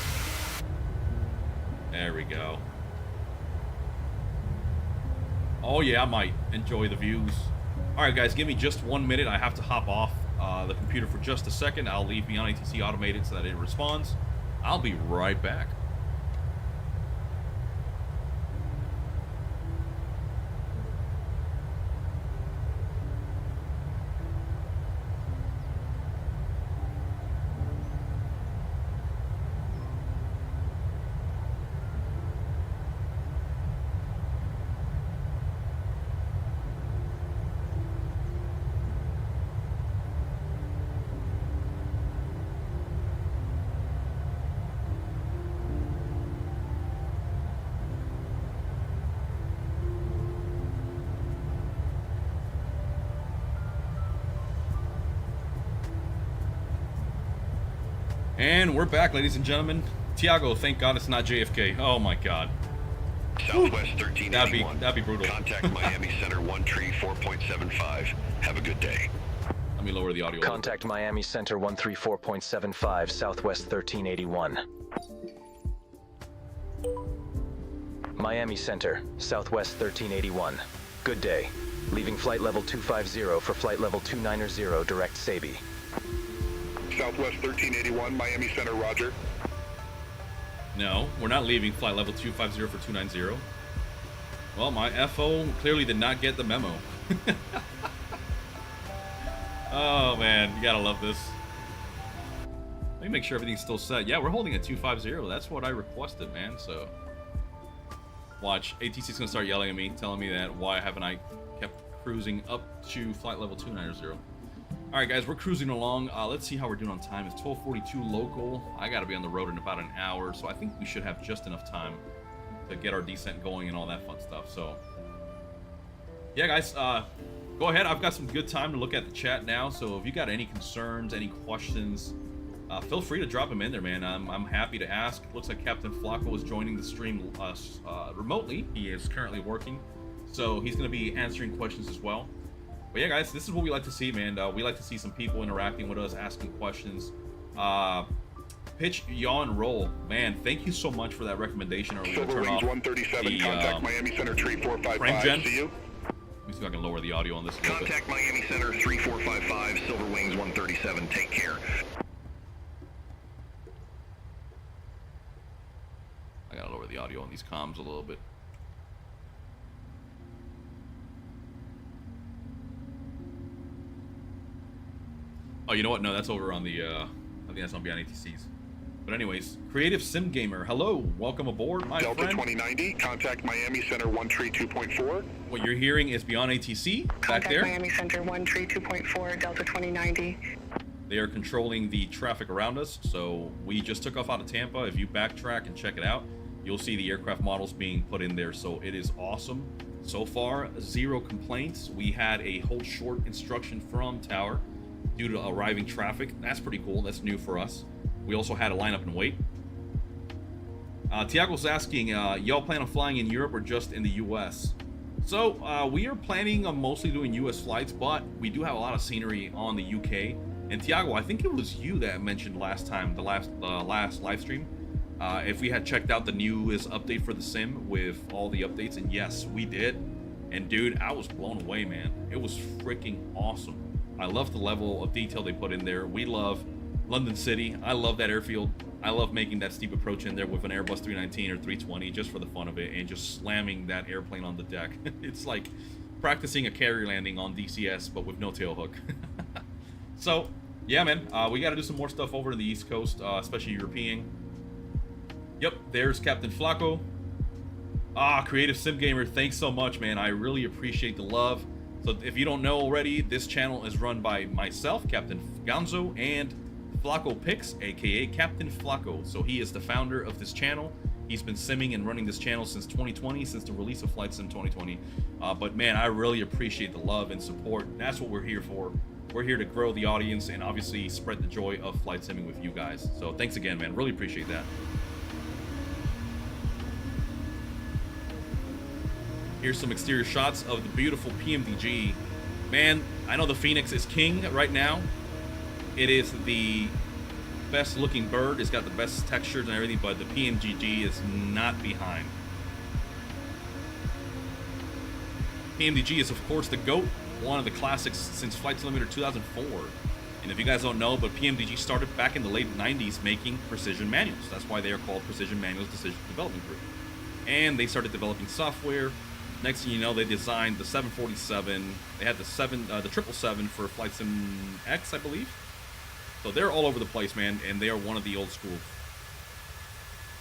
There we go. Oh yeah, I might enjoy the views. All right, guys, give me just 1 minute. I have to hop off the computer for just a second. I'll leave BeyondATC automated so that it responds. I'll be right back. And we're back, ladies and gentlemen. Tiago, thank God it's not JFK. Oh my God. Southwest 1381. That'd be brutal. Contact Miami Center 134.75. Have a good day. Let me lower the audio. Contact Miami Center 134.75, Southwest 1381. Miami Center, Southwest 1381. Good day. Leaving flight level 250 for flight level 290, direct Sabi. Southwest 1381, Miami Center, roger. No, we're not leaving flight level 250 for 290. Well, my FO clearly did not get the memo. Oh man, you gotta love this. Let me make sure everything's still set. Yeah, we're holding at 250. That's what I requested, man. So watch, ATC's gonna start yelling at me, telling me that why haven't I kept cruising up to flight level 290. All right, guys, we're cruising along. Let's see how we're doing on time. It's 12:42 local. I got to be on the road in about an hour, so I think we should have just enough time to get our descent going and all that fun stuff. So, yeah, guys, go ahead. I've got some good time to look at the chat now. So if you got any concerns, any questions, feel free to drop them in there, man. I'm happy to ask. Looks like Captain Flacco is joining the stream remotely. He is currently working, so he's going to be answering questions as well. But yeah, guys, this is what we like to see, man. We like to see some people interacting with us, asking questions. Pitch, yaw, and roll. Man, thank you so much for that recommendation. Silver Wings 137, contact Miami Center 3455. See you. Let me see if I can lower the audio on this a little bit. Contact Miami Center 3455, Silver Wings 137. Take care. I gotta lower the audio on these comms a little bit. Oh, you know what? No, that's over on the, I think that's on BeyondATC's. But anyways, Creative Sim Gamer, hello, welcome aboard, my Delta friend. 2090, contact Miami Center 132.4. What you're hearing is BeyondATC back there. Miami Center 132.4, Delta 2090. They are controlling the traffic around us, so we just took off out of Tampa. If you backtrack and check it out, you'll see the aircraft models being put in there. So it is awesome. So far, 0 complaints. We had a hold short instruction from tower due to arriving traffic. That's pretty cool. That's new for us. We also had a lineup and wait. Tiago's asking, y'all plan on flying in Europe or just in the US? So we are planning on mostly doing US flights, but we do have a lot of scenery on the UK. And Tiago, I think it was you that mentioned last time, the last live stream, if we had checked out the newest update for the sim with all the updates. And yes, we did. And dude, I was blown away, man. It was freaking awesome. I love the level of detail they put in there. We love London City. I love that airfield. I love making that steep approach in there with an Airbus 319 or 320 just for the fun of it, and just slamming that airplane on the deck. It's like practicing a carry landing on DCS, but with no tail hook. So, yeah, man, we got to do some more stuff over to the East Coast, especially European. Yep, there's Captain Flaco. Creative Sim Gamer, thanks so much, man. I really appreciate the love. So if you don't know already, this channel is run by myself, Captain Gonzo, and Flaco Pix, aka Captain Flaco. So he is the founder of this channel. He's been simming and running this channel since 2020, since the release of Flight Sim 2020. But man, I really appreciate the love and support. That's what we're here for. We're here to grow the audience and obviously spread the joy of flight simming with you guys. So thanks again, man. Really appreciate that. Here's some exterior shots of the beautiful PMDG. Man, I know the Phoenix is king right now. It is the best looking bird. It's got the best textures and everything, but the PMDG is not behind. PMDG is, of course, the GOAT, one of the classics since Flight Simulator 2004. And if you guys don't know, but PMDG started back in the late 90s making precision manuals. That's why they are called Precision Manuals Decision Development Group. And they started developing software. Next thing you know, they designed the 747. They had the 777 for Flight Sim X, I believe. So they're all over the place, man, and they are one of the old school.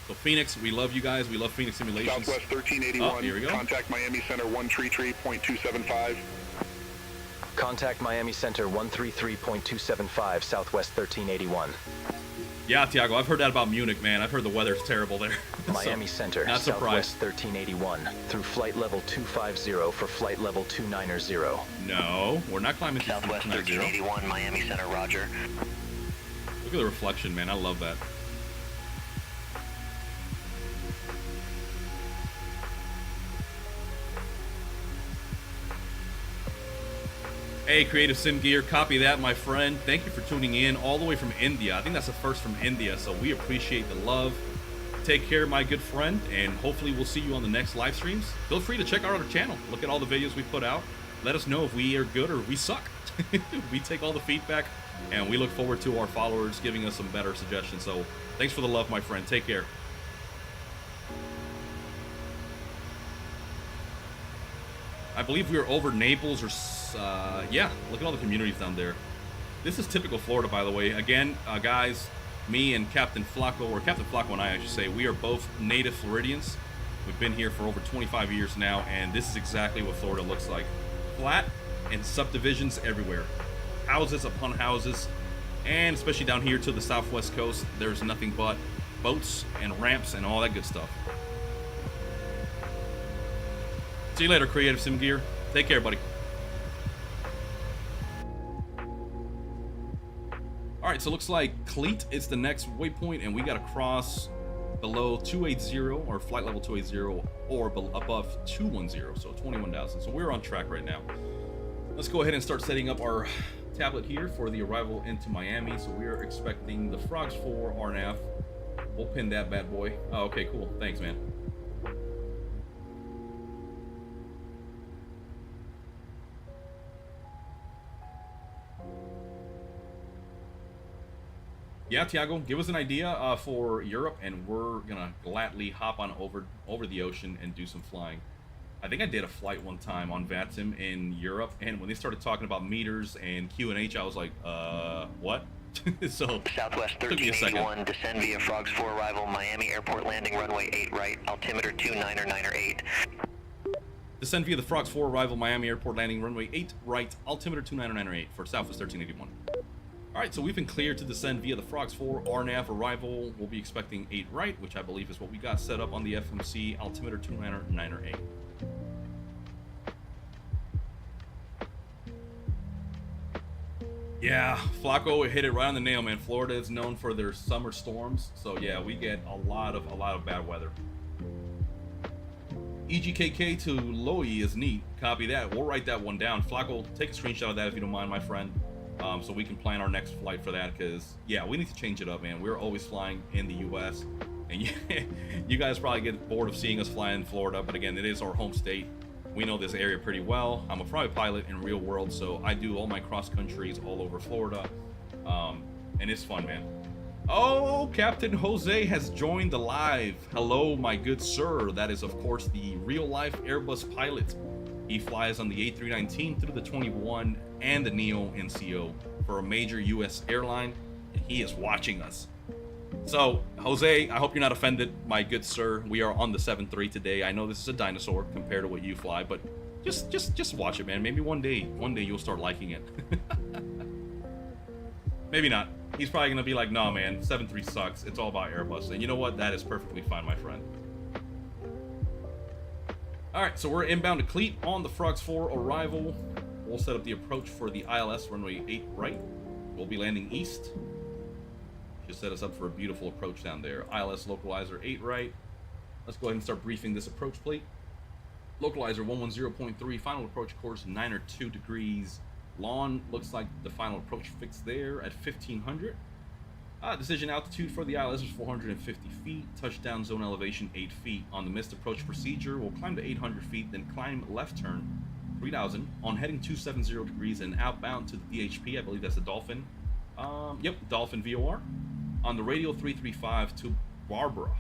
So Phoenix, we love you guys. We love Phoenix Simulations. Southwest 1381. Here we go. Contact Miami Center 133.275. Contact Miami Center 133.275, Southwest 1381. Yeah, Tiago, I've heard that about Munich, man. I've heard the weather's terrible there. Miami Center, not surprised. Southwest 1381, through flight level 250 for flight level 290. No, we're not climbing Southwest 1381, Miami Center, roger. Look at the reflection, man. I love that. Hey, Creative Sim Gear, copy that, my friend. Thank you for tuning in all the way from India. I think that's the first from India, so we appreciate the love. Take care, my good friend, and hopefully we'll see you on the next live streams. Feel free to check out our channel. Look at all the videos we put out. Let us know if we are good or we suck. We take all the feedback, and we look forward to our followers giving us some better suggestions. So thanks for the love, my friend. Take care. I believe we are over Naples or yeah, look at all the communities down there. This is typical Florida, by the way. Again, guys, me and Captain Flaco, or Captain Flaco and I should say, we are both native Floridians. We've been here for over 25 years now, and this is exactly what Florida looks like. Flat and subdivisions everywhere. Houses upon houses, and especially down here to the southwest coast, there's nothing but boats and ramps and all that good stuff. See you later, Creative Sim Gear. Take care, buddy. All right, so it looks like Cleat is the next waypoint, and we got to cross below 280 or flight level 280 or above 210, so 21,000. So we're on track right now. Let's go ahead and start setting up our tablet here for the arrival into Miami. So we are expecting the Frogs 4 RNAV. We'll pin that bad boy. Oh, okay, cool. Thanks, man. Yeah, Tiago, give us an idea for Europe, and we're gonna gladly hop on over the ocean and do some flying. I think I did a flight one time on VATSIM in Europe, and when they started talking about meters and QNH, I was like, what? So Southwest 1381, descend via Frogs 4 arrival, Miami Airport landing, runway 8 right, altimeter 299er8. Descend via the Frogs 4 arrival, Miami Airport landing, runway 8 right, altimeter 299er8 for Southwest 1381. All right, so we've been cleared to descend via the Frogs 4 RNAV arrival. We'll be expecting 8 right, which I believe is what we got set up on the FMC altimeter 299er A. Yeah, Flacco hit it right on the nail, man. Florida is known for their summer storms, so yeah, we get a lot of bad weather. EGKK to Lowy is neat. Copy that. We'll write that one down. Flacco, take a screenshot of that if you don't mind, my friend, so we can plan our next flight for that. Because yeah, we need to change it up, man. We're always flying in the U.S. and you guys probably get bored of seeing us fly in Florida, but again, it is our home state. We know this area pretty well. I'm a private pilot in real world, so I do all my cross countries all over Florida, and it's fun, man. Oh, Captain Jose has joined the live. Hello, my good sir. That is, of course, the real-life Airbus pilot. He flies on the A319 through the 21 and the Neo NCO for a major U.S. airline, and he is watching us. So, Jose, I hope you're not offended, my good sir. We are on the 7-3 today. I know this is a dinosaur compared to what you fly, but just watch it, man. Maybe one day you'll start liking it. Maybe not. He's probably gonna be like, nah, man, 7-3 sucks. It's all about Airbus. And you know what? That is perfectly fine, my friend. All right, so we're inbound to Cleat on the Frogs 4 arrival. We'll set up the approach for the ILS runway 8 right. We'll be landing east. Just set us up for a beautiful approach down there. ILS localizer 8 right. Let's go ahead and start briefing this approach plate. Localizer 110.3, final approach course 9 or 2 degrees. Lawn looks like the final approach fixed there at 1500. Decision altitude for the ILS is 450 feet. Touchdown zone elevation 8 feet. On the missed approach procedure, we'll climb to 800 feet, then climb left turn 3000 on heading 270 degrees and outbound to the DHP. I believe that's the Dolphin. Yep, Dolphin VOR. On the radial 335 to Barbara.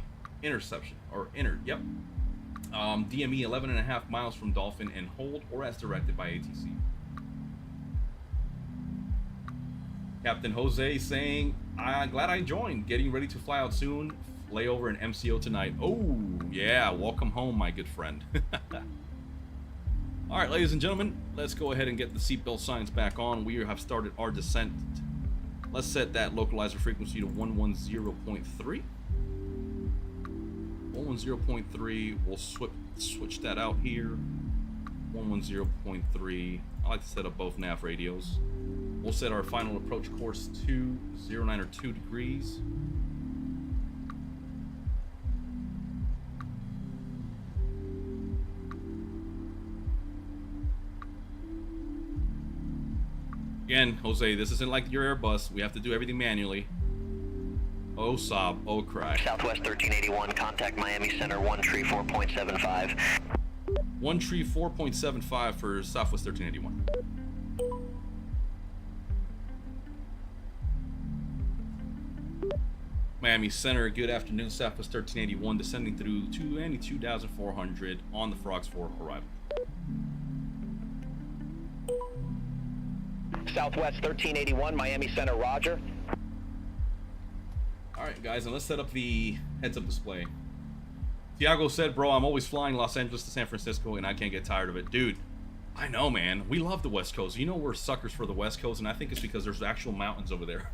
Interception, or inner, yep. DME 11.5 miles from Dolphin and hold or as directed by ATC. Captain Jose saying, I'm glad I joined. Getting ready to fly out soon. Layover in MCO tonight. Oh, yeah. Welcome home, my good friend. All right, ladies and gentlemen, let's go ahead and get the seatbelt signs back on. We have started our descent. Let's set that localizer frequency to 110.3. 110.3. We'll switch that out here. 110.3. I like to set up both nav radios. We'll set our final approach course to 09 or 2 degrees. Again, Jose, this isn't like your Airbus. We have to do everything manually. Oh, sob. Oh, cry. Southwest 1381, contact Miami Center 134.75. 134.75 for Southwest 1381. Miami Center, good afternoon. Southwest 1381 descending through 22,400 on the Frogs 4 arrival. Southwest 1381, Miami Center, roger. Alright guys, and let's set up the heads-up display. Tiago said, bro, I'm always flying Los Angeles to San Francisco and I can't get tired of it. Dude, I know, man. We love the West Coast. You know we're suckers for the West Coast, and I think it's because there's actual mountains over there.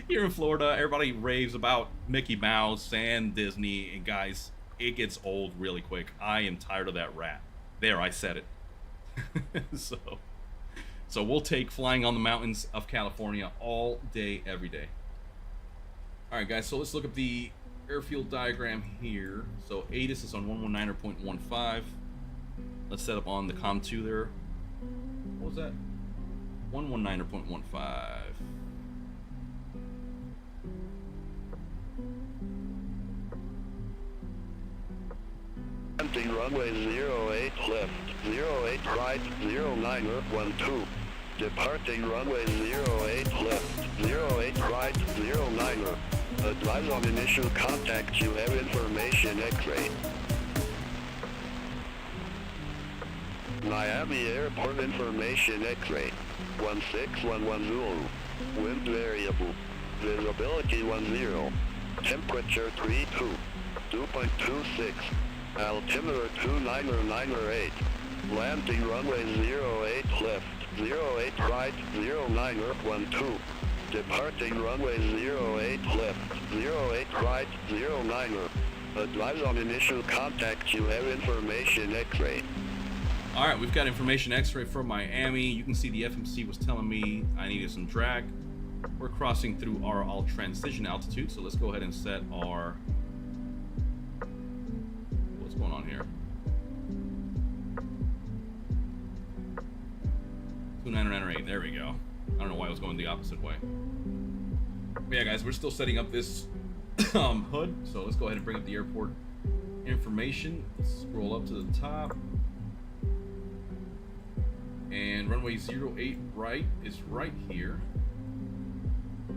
Here in Florida, everybody raves about Mickey Mouse and Disney, and guys, it gets old really quick. I am tired of that rat. There, I said it. So we'll take flying on the mountains of California all day, every day. All right, guys, so let's look up the airfield diagram here. So ATIS is on 119.15. Let's set up on the COM2 there. What was that? 119.15. Empty runway 08 left, 08 right, 09er 12. Departing runway 08 left, 08 right, 09er. Advise on initial contact, you have information X-ray. Miami Airport information X-ray. 1611 Zulu. Wind variable. Visibility 10. Temperature 32. 2.26. Altimeter 299er 8. Landing runway 08 left, 08 right, 09er 12. Departing runway 08 left, 08 right, 09er. Advise on initial contact, you have information X-ray. All right, we've got information X-ray from Miami. You can see the FMC was telling me I needed some drag. We're crossing through our all transition altitude, so let's go ahead and set our... What's going on here? 2998, there we go. I don't know why I was going the opposite way. But yeah, guys, we're still setting up this hood, so let's go ahead and bring up the airport information. Let's scroll up to the top. And runway 08 right is right here.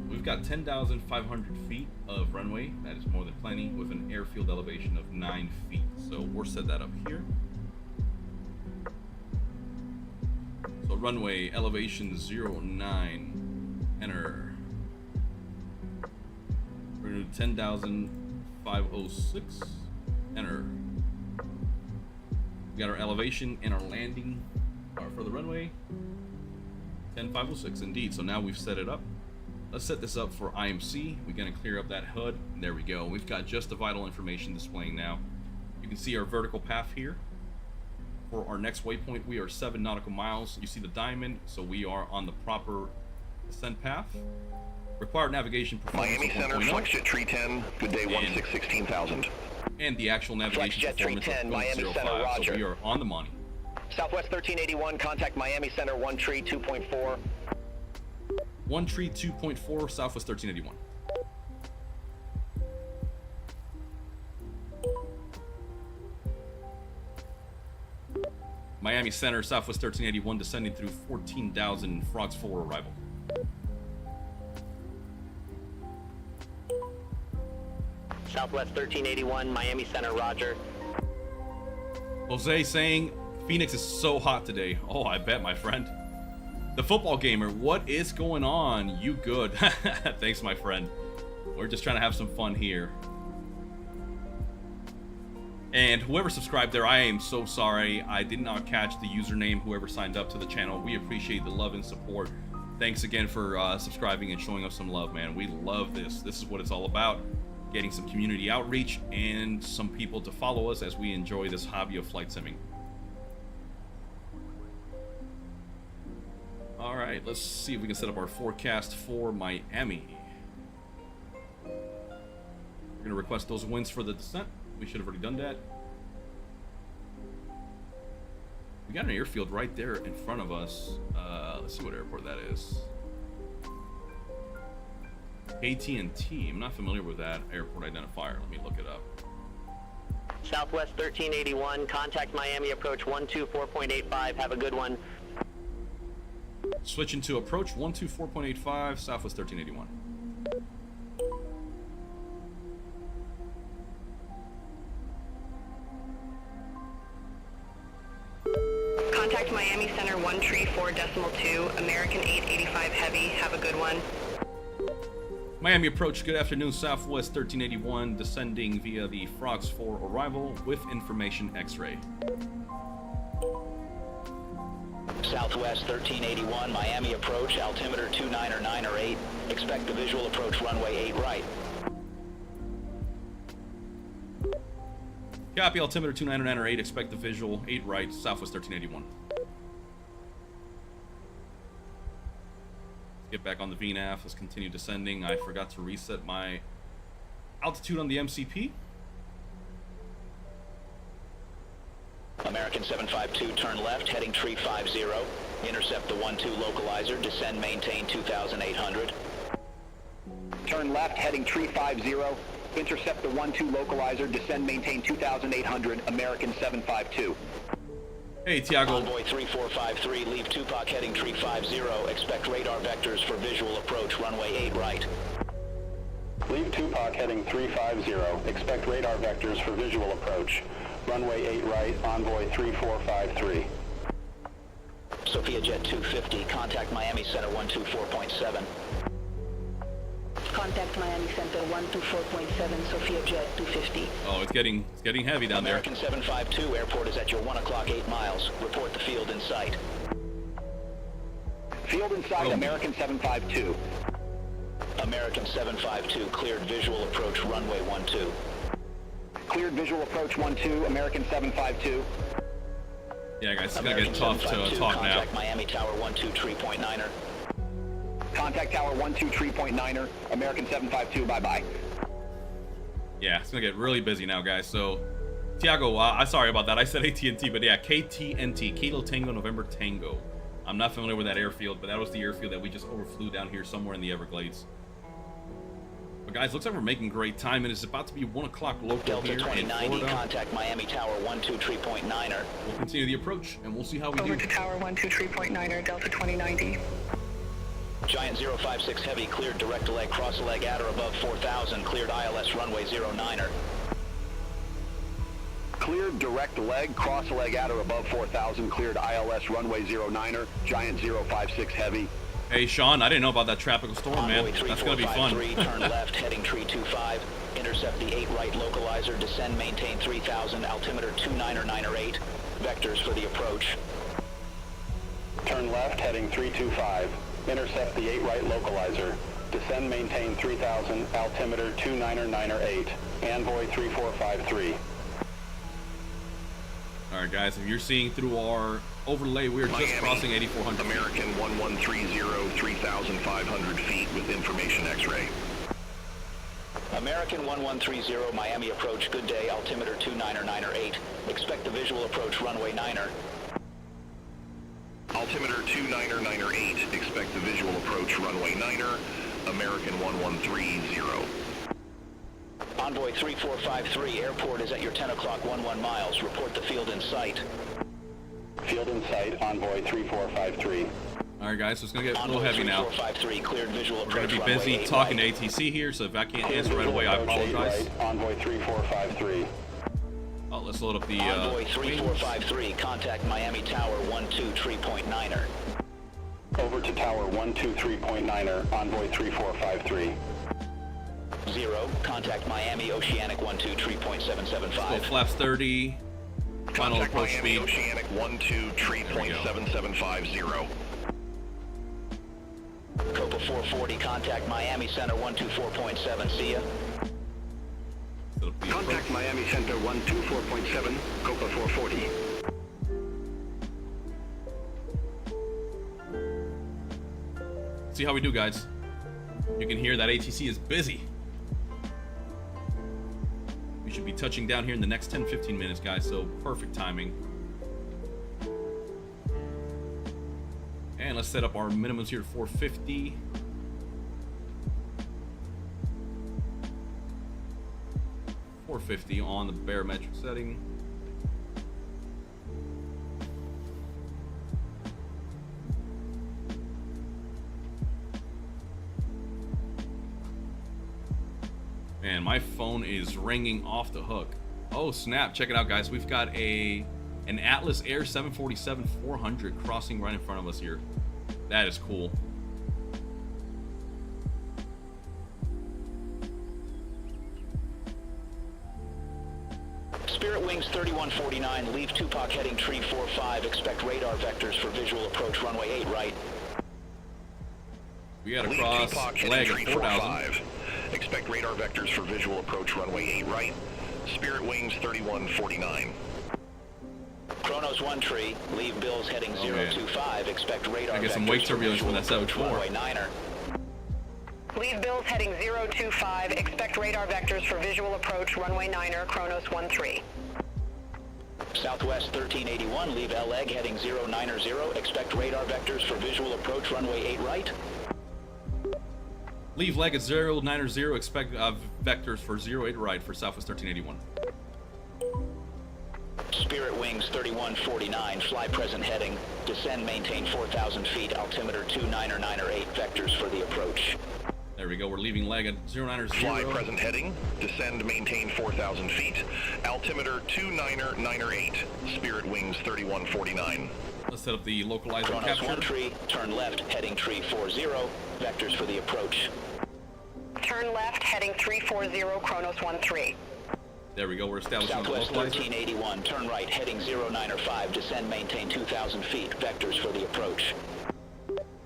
We've got 10,500 feet of runway. That is more than plenty, with an airfield elevation of 9 feet. So we'll set that up here. So runway elevation 09, enter. We're gonna do 10,506, enter. We got our elevation and our landing for the runway, 10,506 indeed. So now we've set it up. Let's set this up for IMC. We're gonna clear up that HUD. There we go. We've got just the vital information displaying now. You can see our vertical path here. For our next waypoint, we are 7 nautical miles. You see the diamond, so we are on the proper descent path. Required navigation performance Miami Center, FlexJet Tree 10, good day, 16,000. And the actual navigation FlexJet Tree performance 10, of Miami 0.05, Center, roger. so we are on the money. Southwest 1381, contact Miami Center 1 tree 2.4. 1 tree 2.4, Southwest 1381. Miami Center, Southwest 1381, descending through 14,000 frogs for arrival. Southwest 1381, Miami Center, roger. Jose saying, Phoenix is so hot today. Oh, I bet, my friend. The Football Gamer, what is going on? You good? Thanks, my friend. We're just trying to have some fun here. And whoever subscribed there, I am so sorry. I did not catch the username, whoever signed up to the channel. We appreciate the love and support. Thanks again for subscribing and showing us some love, man. We love this. This is what it's all about. Getting some community outreach and some people to follow us as we enjoy this hobby of flight simming. All right, let's see if we can set up our forecast for Miami. We're gonna request those winds for the descent. We should have already done that. We got an airfield right there in front of us. Let's see what airport that is. AT&T. I'm not familiar with that airport identifier. Let me look it up. Southwest 1381, contact Miami approach 124.85. Have a good one. Switching to approach 124.85, Southwest 1381. Contact Miami Center 1 tree 4.2, American 885 heavy. Have a good one. Miami approach, good afternoon, Southwest 1381, descending via the Frogs 4 arrival with information X-ray. Southwest 1381, Miami approach, altimeter 299 expect the visual approach runway 8 right. Copy, altimeter 299 expect the visual 8 right, Southwest 1381. Get back on the VNAV. Let's continue descending. I forgot to reset my altitude on the MCP. American 752, turn left, heading tree 50. Intercept the 12 localizer, descend, maintain 2,800. Turn left, heading tree 50. Intercept the 12 localizer, descend, maintain 2,800, American 752. Hey, Tiago. Envoy 3453, leave Tupac heading tree 50. Expect radar vectors for visual approach, runway 8 right. Leave Tupac heading 350. Expect radar vectors for visual approach. Runway 8 right, Envoy 3453. Sophia Jet 250, contact Miami Center 124.7. Contact Miami Center 124.7, Sophia Jet 250. Oh, it's getting heavy down there. American 752, airport is at your 1 o'clock 8 miles. Report the field in sight. Field in sight, American 752. American 752, cleared visual approach runway 12. Cleared visual approach 12, American 752. Yeah, guys, it's gonna American get tough to 752, talk now. contact Miami Tower 12 tree point 9er. Contact Tower 12 tree point 9er, American 752, bye-bye. Yeah, it's gonna get really busy now, guys. So, Tiago, I'm sorry about that. I said AT&T, but yeah, KTNT, Kilo Tango November Tango. I'm not familiar with that airfield, but that was the airfield that we just overflew down here somewhere in the Everglades. But guys, looks like we're making great time, and it's about to be 1 o'clock local Delta here in 2090, Florida. contact Miami Tower 12 tree point 9er. We'll continue the approach, and we'll see how we Over do. to Tower 12 3.9er, Delta 2090. Giant 056 Heavy, cleared direct leg, cross leg at or above 4,000, cleared ILS runway 09er. Cleared direct leg, cross leg at or above 4,000, cleared ILS runway 09er, Giant 056 Heavy. Hey, Sean, I didn't know about that tropical storm, man. Envoy That's gonna be fun. 3453, turn left, heading tree 25. Intercept the 8 right localizer, descend, maintain 3,000, altimeter 299er8. Vectors for the approach. Turn left, heading 325. Intercept the 8 right localizer. Descend, maintain 3,000, altimeter 299er8. Envoy 3453. All right, guys, if you're seeing through our overlay, we're just crossing 8,400. American 1130, 3,500 feet with information X-ray. American 1130, Miami approach, good day, altimeter 299er8. Expect the visual approach runway 9er. Altimeter 299er8, expect the visual approach runway 9er, American 1130. Envoy 3453, airport is at your 10 o'clock 11 miles. Report the field in sight. Field in sight, Envoy 3453. All right, guys, so it's gonna get a little Envoy heavy now. 3453, cleared visual We're gonna approach be runway busy 8 talking right. to ATC here, so if I can't Cleared answer right visual away, I approach 8 apologize. right, Envoy 3453. Oh, let's load up the Envoy wings. 3453, contact Miami Tower 12 tree point 9er. Over to Tower 123.9er, Envoy 3453. 0, contact Miami Oceanic 12 tree point Go 775. flaps 30. Final Contact approach Miami speed. Oceanic 12 tree point 7750. Copa 440, contact Miami Center 124.7, see ya. Set up the Contact approach. Miami Center 124.7, Copa 440. See how we do, guys. You can hear that ATC is busy. We should be touching down here in the next 10-15 minutes, guys, so perfect timing. And let's set up our minimums here at 450. .450 on the barometric setting. Man, my phone is ringing off the hook. Oh snap, check it out, guys. We've got an Atlas Air 747-400 crossing right in front of us here. That is cool. Spirit Wings 3149, leave Tupac heading tree 45, expect radar vectors for visual approach runway 8 right. We gotta Lead cross Tupac leg heading at tree 4,000. 45. Expect radar vectors for visual approach runway 8 right. Spirit Wings 3149. Kronos 1 tree, leave Bills heading Oh, man. 025, expect radar I get some vectors weight for turbulence visual with that approach 74. runway 9er. Leave Bills heading 025, expect radar vectors for visual approach, runway 9er, Kronos 13. Southwest 1381, leave LEG heading 090, expect radar vectors for visual approach runway 8 right. Leave leg at 090, expect vectors for 08 right for Southwest 1381. Spirit Wings 3149, fly present heading, descend maintain 4,000 feet, altimeter 299er8, vectors for the approach. There we go, we're leaving leg at 090. Fly present heading, descend maintain 4,000 feet, altimeter 299er8, Spirit Wings 3149. Let's set up the localizer Kronos capture. 1 tree, turn left, heading tree 40, vectors for the approach. Turn left, heading 340, Kronos 13. There we go, we're establishing the Southwest localizer. 1381, turn right, heading 095, descend maintain 2,000 feet, vectors for the approach.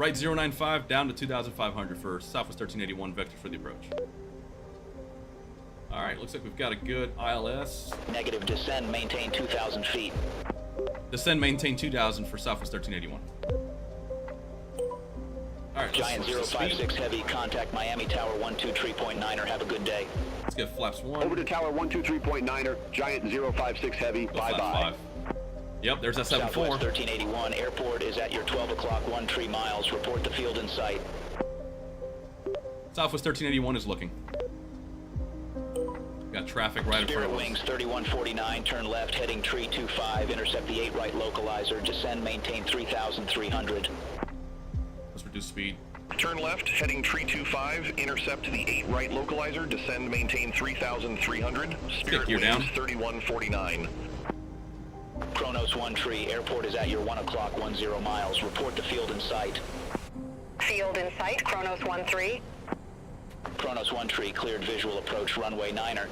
Right 095 down to 2,500 for Southwest 1381 vector for the approach. All right, looks like we've got a good ILS. Negative, descend, maintain 2,000 feet. Descend, maintain 2,000 for Southwest 1381. All right, Giant let's switch to 056 Heavy, contact Miami Tower 123.9er. Have a good day. Let's get flaps 1. Over to Tower 123.9er, Giant 056 Heavy, Go flap bye-bye. 5. Yep, there's that 74. Southwest 1381, airport is at your 12 o'clock, 13 miles. Report the field in sight. Southwest 1381 is looking. Got traffic right in front Spirit of us. Wings 3149, turn left, heading tree 25, intercept the 8 right localizer, descend, maintain 3,300. Let's reduce speed. Turn left, heading tree 25, intercept the 8 right localizer, descend, maintain 3,300. Spirit gear Wings down. 3149. Kronos 1 tree, airport is at your 1 o'clock, 10 miles. Report the field in sight. Field in sight, Kronos 1-3. Kronos 1 tree, cleared visual approach, runway 9er.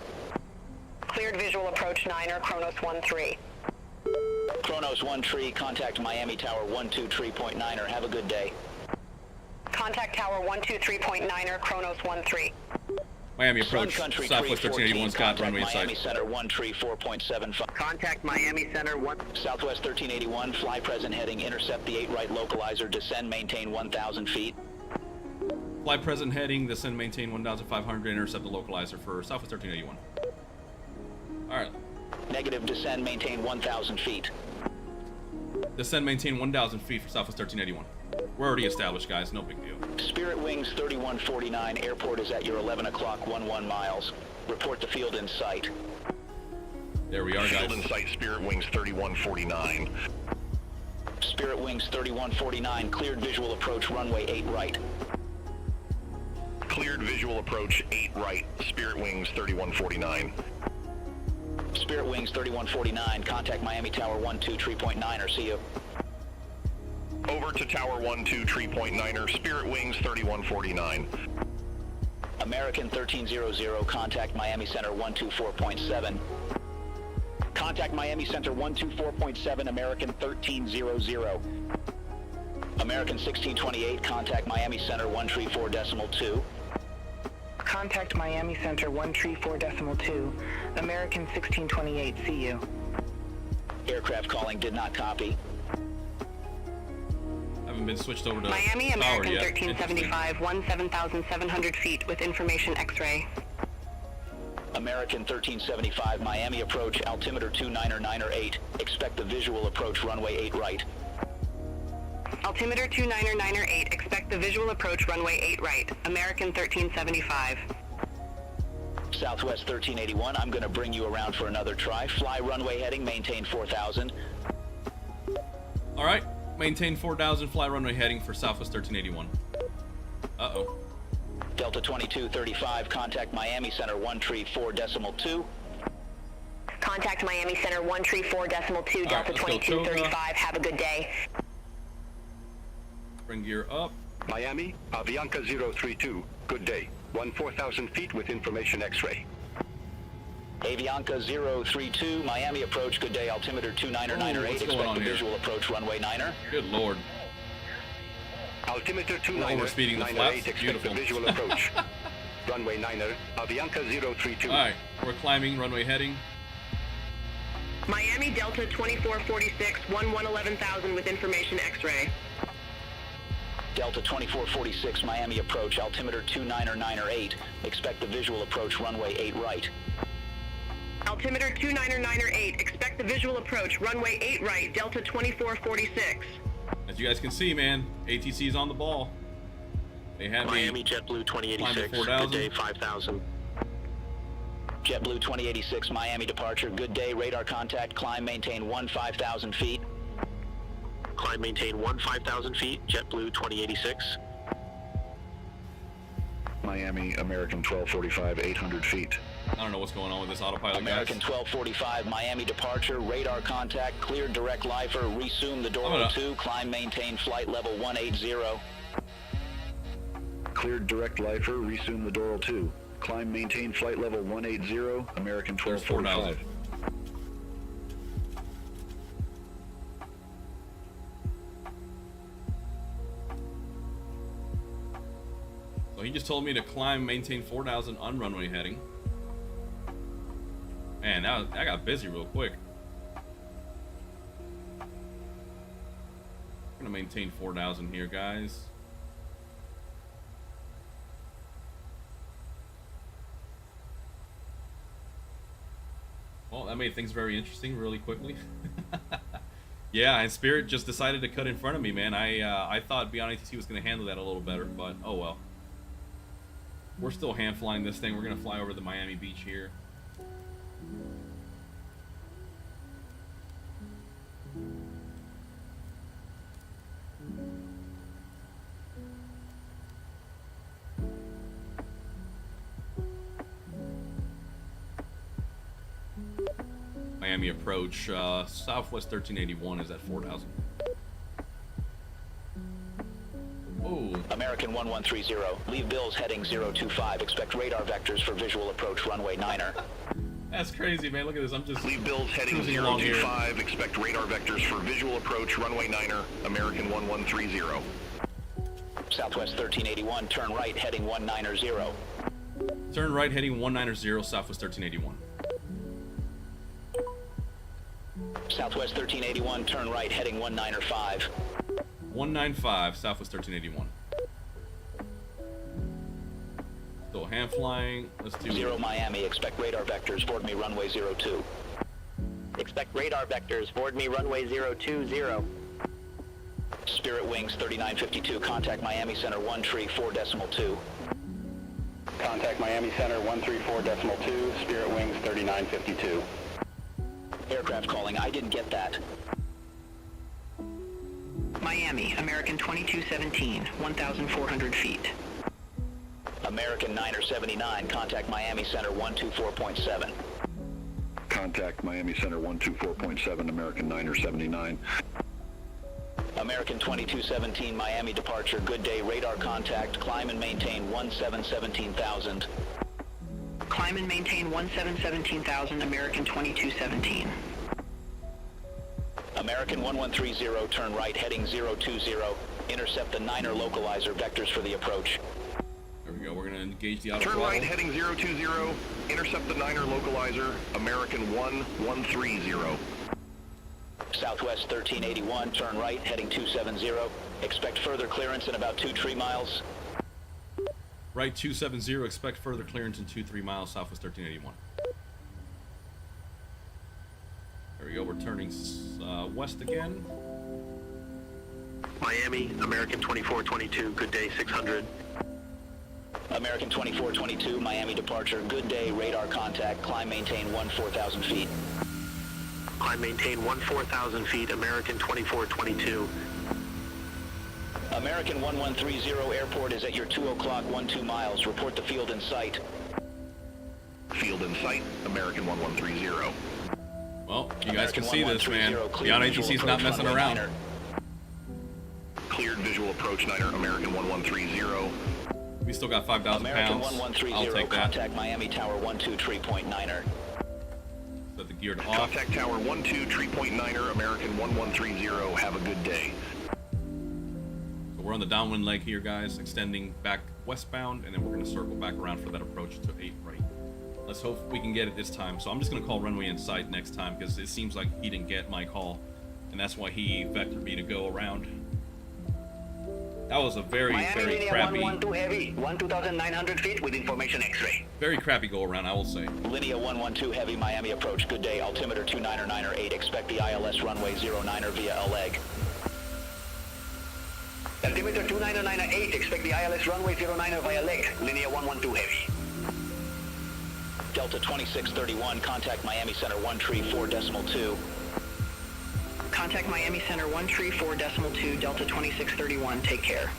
Cleared visual approach 9er, Kronos 1-3. Kronos 1 tree, contact Miami Tower 123.9er. Have a good day. Contact Tower 123.9er, Kronos 1-3. Miami Sun approach. Country Southwest 314, 1381's got contact runway in Miami sight. Center 134.75. Contact Miami Center 1. Southwest 1381, fly present heading, intercept the 8 right localizer, descend, maintain 1,000 feet. Fly present heading, descend, maintain 1,500, intercept the localizer for Southwest 1381. Alright, Negative, descend, maintain 1,000 feet. descend, maintain 1,000 feet for Southwest 1381. We're already established, guys, no big deal. Spirit Wings 3149, airport is at your 11 o'clock, 11 miles. Report the field in sight. There we are, guys. Field in sight, Spirit Wings 3149. Spirit Wings 3149, cleared visual approach, runway 8 right. Cleared visual approach 8 right, Spirit Wings 3149. Spirit Wings 3149, contact Miami Tower 123.9er. See you. Over to Tower 123.9er, Spirit Wings 3149. American 1300, contact Miami Center 124.7. Contact Miami Center 124.7, American 1300. American 1628, contact Miami Center 134.2. Contact Miami Center 134.2. American 1628, see you. Aircraft calling, did not copy. Haven't been switched over to Miami, tower American yet. 1375, 17,700 feet with information X-ray. American 1375, Miami approach, altimeter 299er8. Expect the visual approach, runway 8 right. Altimeter 299er8, expect the visual approach runway 8 right. American 1375. Southwest 1381, I'm going to bring you around for another try. Fly runway heading, maintain 4,000. Alright, maintain 4,000, fly runway heading for Southwest 1381. Uh-oh. Delta 2235, contact Miami Center 134.2. Contact Miami Center 134.2, Delta 2235. Have a good day. Bring gear up. Miami, Avianca 032, good day. 14,000 feet with information X-ray. Avianca 032, Miami approach, good day, altimeter 299er8. what's going on Expect the here? visual approach, runway 9er. Good lord. Altimeter overspeeding the 299er8, flaps. expect Beautiful. the visual approach. Runway 9er, Avianca 032. Alright, we're climbing, runway heading. Miami Delta 2446, 11,000 with information X-ray. Delta 2446, Miami approach, altimeter 299er8. Expect the visual approach, runway 8 right. Altimeter 299er8, expect the visual approach runway 8 right, Delta 2446. As you guys can see, man, ATC is on the ball. They had Miami me JetBlue climb to 2086, 4,000. good day 5,000. JetBlue 2086, Miami departure, good day, radar contact, climb, maintain 15,000 feet. Climb, maintain 5,000 feet, JetBlue 2086. Miami, American 1245, 800 feet. I don't know what's going on with this autopilot, American guys. 1245, Miami departure, radar contact, cleared direct lifer, resume the door 2, climb, maintain flight level 180. Cleared direct lifer, resume the Doral 2. Climb, maintain flight level 180, American There's 1245. 4,000. he just told me to climb, maintain 4,000 on runway heading. Man, that got busy real quick. I'm gonna maintain 4,000 here, guys. Well, that made things very interesting really quickly. Yeah, and Spirit just decided to cut in front of me, man. I thought BeyondATC was going to handle that a little better, but oh well. We're still hand flying this thing. We're going to fly over the Miami beach here. Miami approach, Southwest 1381 is at 4,000. Oh. American 1130, leave Bills heading 025, expect radar vectors for visual approach runway 9er. That's crazy, man. Look at this. I'm just leave Bills heading 025, expect radar vectors for visual approach runway 9er, American 1130. Southwest 1381, turn right heading 190. Turn right heading 190, Southwest 1381. Southwest 1381, turn right heading 195. 195, Southwest 1381. Still hand flying. Let's do 0 Miami, expect radar vectors, board me runway 02. Expect radar vectors, board me runway 020. Spirit Wings 3952, contact Miami Center 134.2. Contact Miami Center 134.2, Spirit Wings 3952. Aircraft calling, I didn't get that. Miami, American 2217, 1,400 feet. American 9er 79, contact Miami Center 124.7. Contact Miami Center 124.7, American 9er 79. American 2217, Miami departure, good day, radar contact, climb and maintain 1717,000. Climb and maintain 1717,000, American 2217. American 1130, turn right heading 020, intercept the 9er localizer, vectors for the approach. There we go, we're going to engage the auto Turn throttle. right heading 020, intercept the 9er localizer, American 1130. Southwest 1381, turn right heading 270, expect further clearance in about 2-3 miles. Right 270, expect further clearance in 2-3 miles, Southwest 1381. There we go, we're turning west again. Miami, American 2422, good day, 600. American 2422, Miami departure, good day, radar contact, climb maintain 14,000 feet. Climb maintain 14,000 feet, American 2422. American 1130, airport is at your 2 o'clock, 12 miles, report the field in sight. Field in sight, American 1130. Well, you guys can see this, man. BeyondATC is not messing around. 9er. Cleared visual approach 9er, American 1130. We still got 5,000 American pounds. 1130, I'll take that. contact Miami Tower 123.9er. Set the gear to off. Contact Tower 123.9er, American 1130. Have a good day. So we're on the downwind leg here, guys, extending back westbound, and then we're going to circle back around for that approach to 8 right. Let's hope we can get it this time. So I'm just going to call runway in sight next time, because it seems like he didn't get my call, and that's why he vectored me to go around. That was a very, Miami, very linear crappy... 112 heavy, 12,900 feet with information X-ray. Very crappy go around, I will say. Linear 112 heavy, Miami approach, good day, altimeter 299er8, expect the ILS runway 09er via LEG. Altimeter 299er8, expect the ILS runway 09er via leg, linear 112 heavy. Delta 2631, contact Miami Center 134.2. Contact Miami Center 134.2, Delta 2631, take care.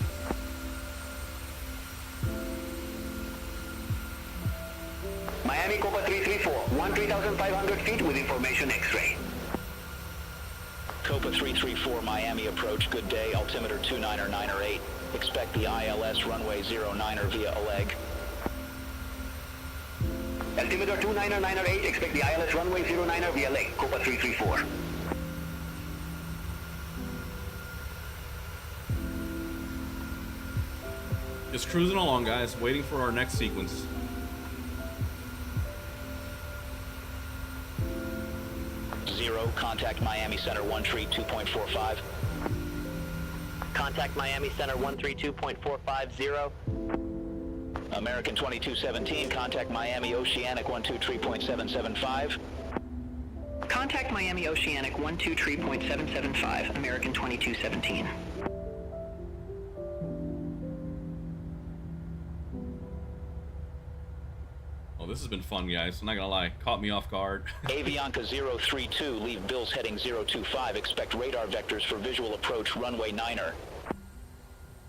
Miami Copa 334, 13,500 feet with information X-ray. Copa 334, Miami approach, good day, altimeter 299er8, expect the ILS runway 09er via LEG. Altimeter 299er8, expect the ILS runway 09er via leg, Copa 334. Just cruising along, guys, waiting for our next sequence. Zero, contact Miami Center 132.45. Contact Miami Center 132.450. American 2217, contact Miami Oceanic 123.775. Contact Miami Oceanic 123.775, American 2217. Oh, this has been fun, guys. I'm not gonna lie. Caught me off guard. Avianca 032, leave Bills heading 025. Expect radar vectors for visual approach runway 9er.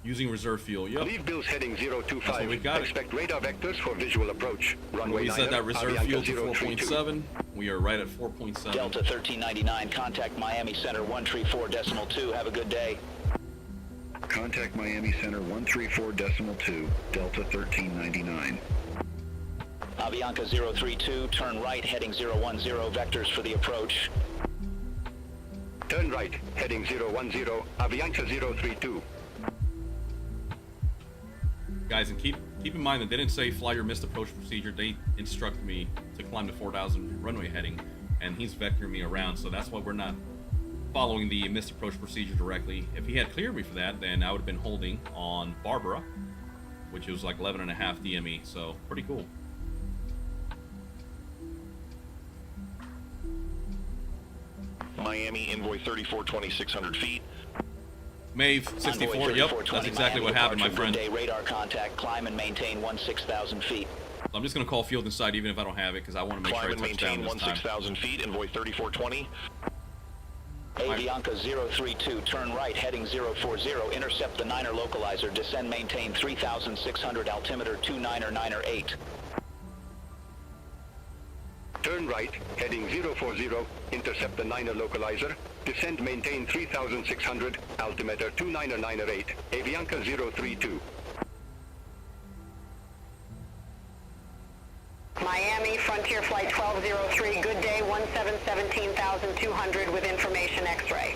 Using reserve fuel. Yep. Leave Bills heading 025. That's what we got. Expect radar vectors for visual approach. Runway We 9er, set that reserve Avianca fuel to 032. 4.7. We are right at 4.7. Delta 1399, contact Miami Center 134.2. Have a good day. Contact Miami Center 134.2, Delta 1399. Avianca 032, turn right, heading 010, vectors for the approach. Turn right, heading 010, Avianca 032. Guys, and keep in mind that they didn't say fly your missed approach procedure. They instructed me to climb to 4,000 runway heading, and he's vectoring me around, so that's why we're not following the missed approach procedure directly. If he had cleared me for that, then I would have been holding on Barbara, which was like 11.5 DME, so pretty cool. Miami, Envoy 34, 2,600 feet. Mave 64, yep, that's exactly what happened, my friend. Day radar contact, climb and maintain 16,000 feet. I'm just going to call field inside even if I don't have it, because I want to make Climb sure I and touch down maintain this time. 16,000 feet, Envoy 3420. Avianca 032, turn right, heading 040, intercept the 9er localizer, descend, maintain 3,600, altimeter 299er8. Turn right, heading 040, intercept the 9er localizer, descend, maintain 3,600, altimeter 299er8, Avianca 032. Miami, Frontier Flight 1203, good day, 17,200 with information X-ray.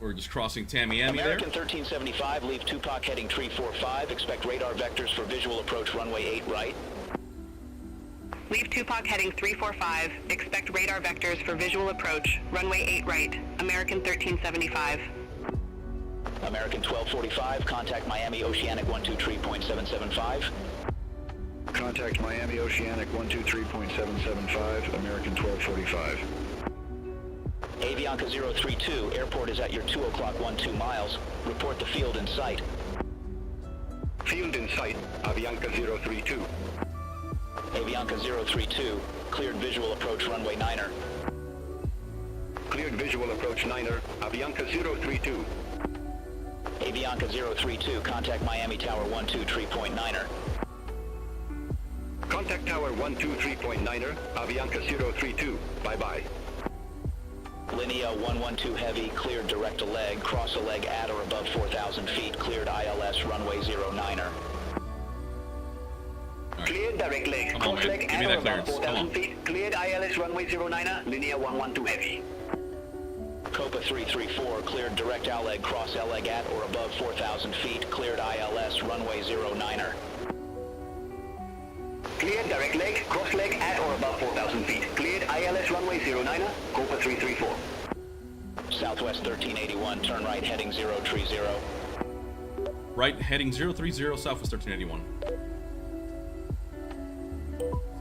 We're just crossing Tamiami there. American 1375, leave Tupac heading 345, expect radar vectors for visual approach runway 8 right. Leave Tupac heading 345, expect radar vectors for visual approach, runway 8 right, American 1375. American 1245, contact Miami Oceanic 123.775. Contact Miami Oceanic 123.775, American 1245. Avianca 032, airport is at your 2 o'clock 12 miles. Report the field in sight. Field in sight, Avianca 032. Avianca 032, cleared visual approach runway 9er. Cleared visual approach 9er, Avianca 032. Avianca 032, contact Miami Tower 123.9er. Contact Tower 123.9er, Avianca 032. Bye-bye. Linea 112 heavy, cleared direct a leg, cross a leg at or above 4,000 feet, cleared ILS runway 09er. Right. Cleared direct leg, Come on, cross man. leg Give me at that or above clearance. Come 4,000 on. feet, cleared ILS runway 09er, Linea 112 heavy. Copa 334, cleared direct leg, cross leg at or above 4,000 feet, cleared ILS runway 09er. Cleared direct leg, cross leg at or above 4,000 feet, cleared ILS runway 09er, Copa 334. Southwest 1381, turn right heading 030. Right, heading 030, Southwest 1381.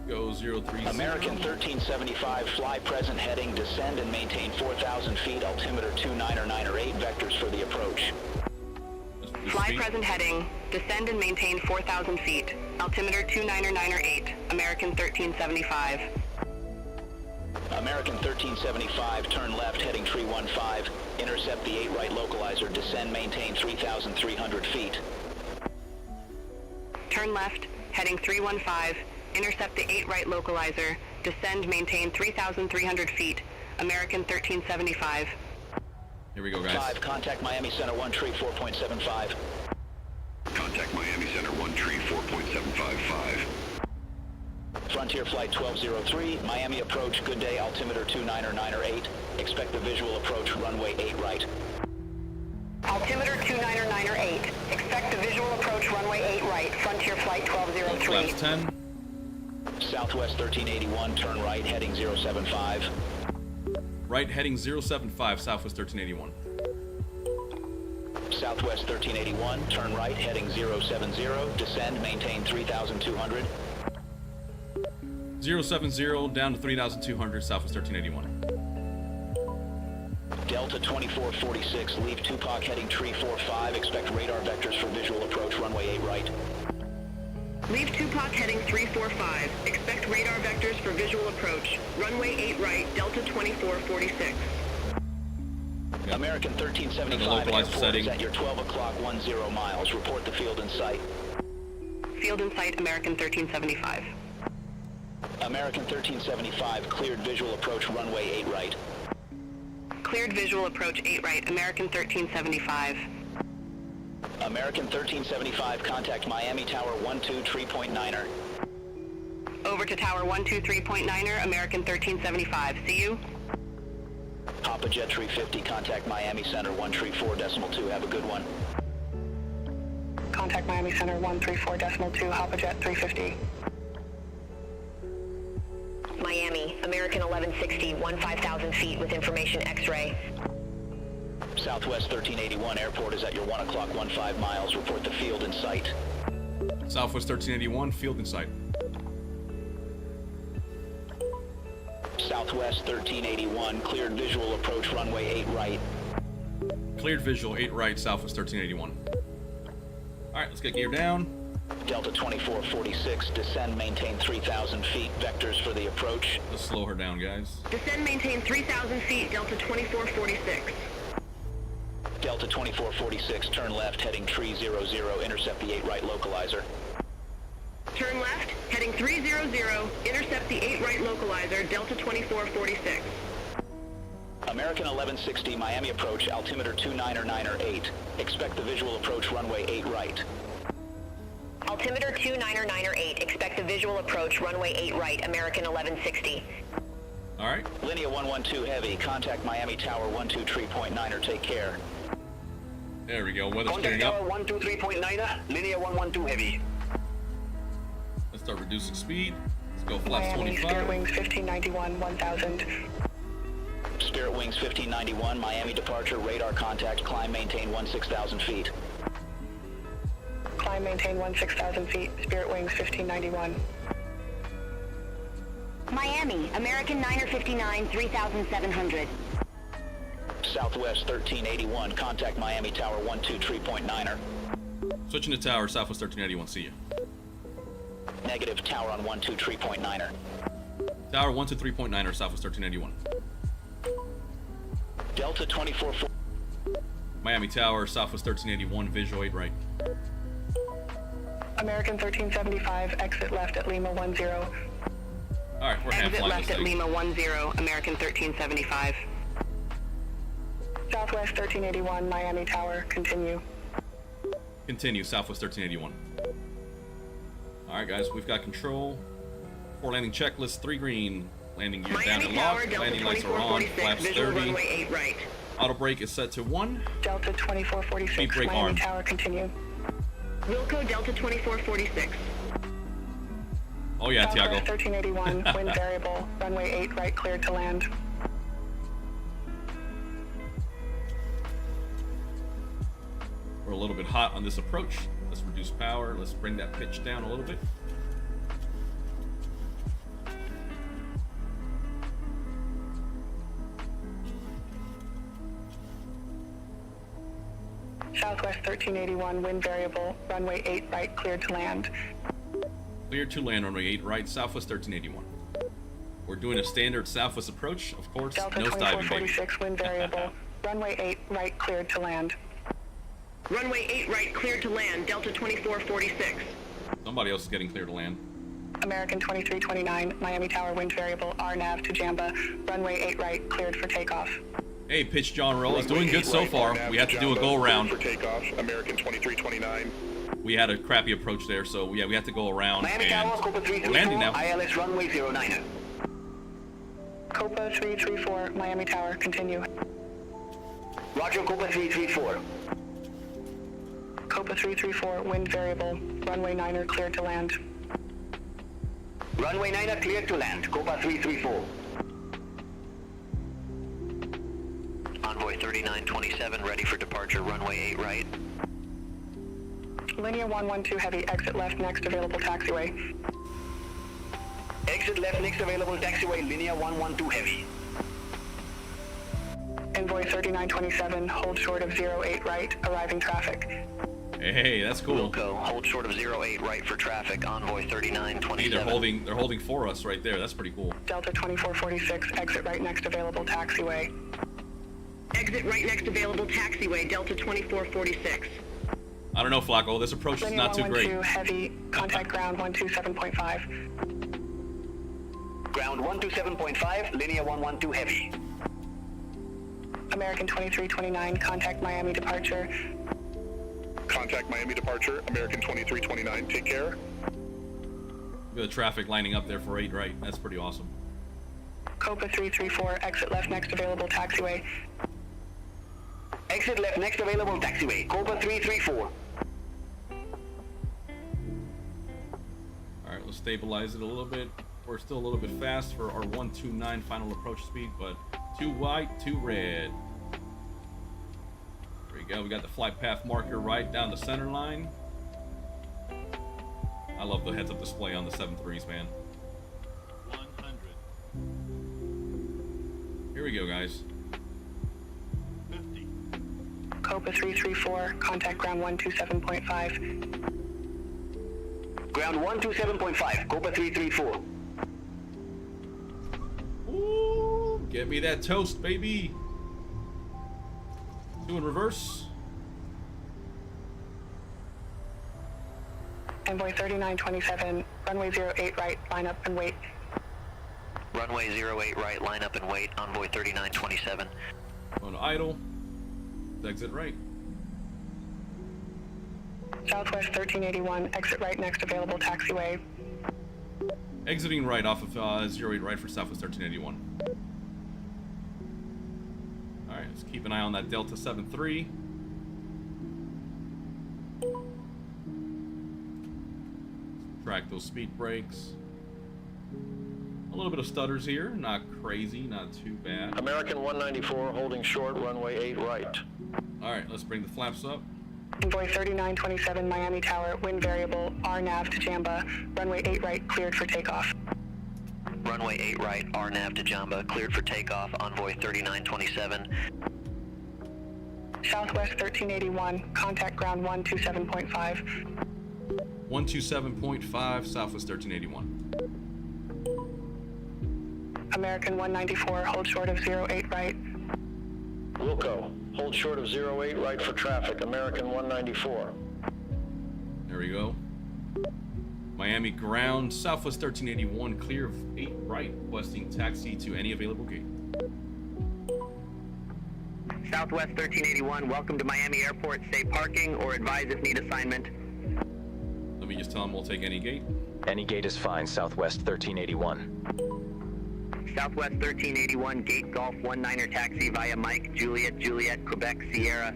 Go 030. American 1375, fly present heading, descend and maintain 4,000 feet, altimeter 299er8, vectors for the approach. Fly present heading, descend and maintain 4,000 feet, altimeter 299er8, American 1375. American 1375, turn left heading 315, intercept the 8 right localizer, descend, maintain 3,300 feet. Turn left, heading 315, intercept the 8 right localizer, descend, maintain 3,300 feet, American 1375. Here we go, guys. 5, contact Miami Center 134.75. Contact Miami Center 134.755. Frontier Flight 1203, Miami approach, good day, altimeter 299er8. Expect the visual approach, runway 8 right. Altimeter 299er8, expect the visual Visual approach runway 8 right, Frontier Flight 1203. Flaps 10. Southwest 1381, turn right, heading 075. Right heading 075, Southwest 1381. Southwest 1381, turn right, heading 070, descend, maintain 3,200. 070 down to 3,200, Southwest 1381. Delta 2446, leave Tupac heading tree 45, expect radar vectors for visual approach, runway 8 right. Leave Tupac heading 345. Expect radar vectors for visual approach. Runway 8 right, Delta 2446. American 1375 airport is at your 12 o'clock 10 miles. Report the field in sight. Field in sight, American 1375. American 1375, cleared visual approach, runway 8 right. Cleared visual approach 8 right, American 1375. American 1375, contact Miami Tower 12 3.9er. Over to Tower 123.9er, American 1375. See you. Papa Jet 350, contact Miami Center 134.2. Have a good one. Contact Miami Center 134.2, Hopper Jet 350. Miami, American 1160, 15,000 feet with information X-ray. Southwest 1381 airport is at your 1 o'clock 15 miles. Report the field in sight. Southwest 1381, field in sight. Southwest 1381, cleared visual approach, runway 8 right. Cleared visual, 8 right, Southwest 1381. Alright, let's get gear down. Delta 2446, descend, maintain 3,000 feet. Vectors for the approach. Let's slow her down, guys. Descend, maintain 3,000 feet, Delta 2446. Delta 2446, turn left, heading tree 00, intercept the 8 right localizer. Turn left, heading 300, intercept the 8 right localizer, Delta 2446. American 1160, Miami approach, altimeter 299er8. Expect the visual approach, runway 8 right. Altimeter 299er8, expect the visual approach, runway 8 right, American 1160. Alright. Linear 112 heavy, contact Miami Tower 123.9er, take care. There we go, weather's Contact clearing up. Tower 123.9er, linear 112 heavy. Let's start reducing speed. Let's go flaps Miami, 25. Spirit Wings 1591, 1000. Spirit Wings 1591, Miami departure, radar contact, climb, maintain 16,000 feet. Climb, maintain 16,000 feet, Spirit Wings 1591. Miami, American 9er 59, 3,700. Southwest 1381, contact Miami Tower 123.9er. Switching to tower, Southwest 1381, see you. Negative, tower on 123.9er. Tower 123.9er, Southwest 1381. Delta 24... Miami Tower, Southwest 1381, visual 8 right. American 1375, exit left at Lima 10. Alright, we're half Exit flying left this at thing. Lima 10, American 1375. Southwest 1381, Miami Tower, continue. Continue, Southwest 1381. Alright guys, we've got control. 4 landing checklist, 3 green. Landing gear down Miami and Tower, locked. Delta Landing lights are on. 2446, Flaps visual 30. runway 8 right. Auto brake is set to 1. Delta 2446, Speed brake Miami armed. Tower, continue. Wilco, Delta 2446. Oh yeah, Southwest Tiago. 1381, wind variable, runway 8 right, cleared to land. We're a little bit hot on this approach. Let's reduce power. Let's bring that pitch down a little bit. Southwest 1381, wind variable, runway 8 right, cleared to land. Clear to land, runway 8 right, Southwest 1381. We're doing a standard Southwest approach, of course. Delta No diving, baby. 2446, wind variable, runway 8 right, cleared to land. Runway 8 right, cleared to land, Delta 2446. Somebody else is getting clear to land. American 2329, Miami Tower, wind variable, RNAV to Jamba, runway 8 right, cleared for takeoff. Hey, pitch John Roll is doing good so far. We have to do a go around. For takeoff, American 2329. We had a crappy approach there, so yeah, we have to go around. Miami And Tower, Copa we're landing 334, now. ILS runway 09. Copa 334, Miami Tower, continue. Roger, Copa 334. Copa 334, wind variable. Runway 9er cleared to land. Runway 9er cleared to land. Copa 334. Envoy 3927 ready for departure. Runway 8 right. Linear 112 heavy, exit left next available taxiway. Exit left next available taxiway. Linear 112 heavy. Envoy 3927, hold short of 08 right, arriving traffic. Hey, that's cool. Wilco, hold short of 08 right for traffic. Envoy 3927. Hey, they're holding for us right there. That's pretty cool. Delta 2446, exit right next available taxiway. Exit right next available taxiway. Delta 2446. I don't know, Flacco. This approach is not too great. 112 heavy, contact ground 127.5. Ground 127.5, linear 112 heavy. American 2329, contact Miami departure. Contact Miami departure, American 2329, take care. Look at the traffic lining up there for 8 right. That's pretty awesome. Copa 334, exit left next available taxiway. Exit left next available taxiway. Copa 334. Alright, let's stabilize it a little bit. We're still a little bit fast for our 129 final approach speed, but 2 white, 2 red. There we go. We got the flight path marker right down the center line. I love the heads-up display on the 7.3s, man. 100. Here we go, guys. 50. Copa 334, contact ground 127.5. Ground 127.5, Copa 334. Ooh, get me that toast, baby. 2 in reverse. Envoy 3927, runway 08 right, line up and wait. Runway 08 right, line up and wait. Envoy 3927. Going to idle. Exit right. Southwest 1381, exit right next available taxiway. Exiting right off of 08 right for Southwest 1381. Alright, let's keep an eye on that Delta 7.3. Track those speed brakes. A little bit of stutters here, not crazy, not too bad. American 194 holding short, runway 8 right. Alright, let's bring the flaps up. Envoy 3927, Miami Tower, wind variable, RNAV to Jamba, runway 8 right, cleared for takeoff. Runway 8 right, RNAV to Jamba, cleared for takeoff. Envoy 3927. Southwest 1381, contact ground 127.5. 127.5, Southwest 1381. American 194, hold short of 08 right. Wilco, hold short of 08 right for traffic, American 194. There we go. Miami ground, Southwest 1381, clear of 8 right, requesting taxi to any available gate. Southwest 1381, welcome to Miami Airport. Stay parking or advise if need assignment. Let me just tell them we'll take any gate. Any gate is fine, Southwest 1381. Southwest 1381, gate Golf 19er taxi via Mike, Juliet, Quebec, Sierra.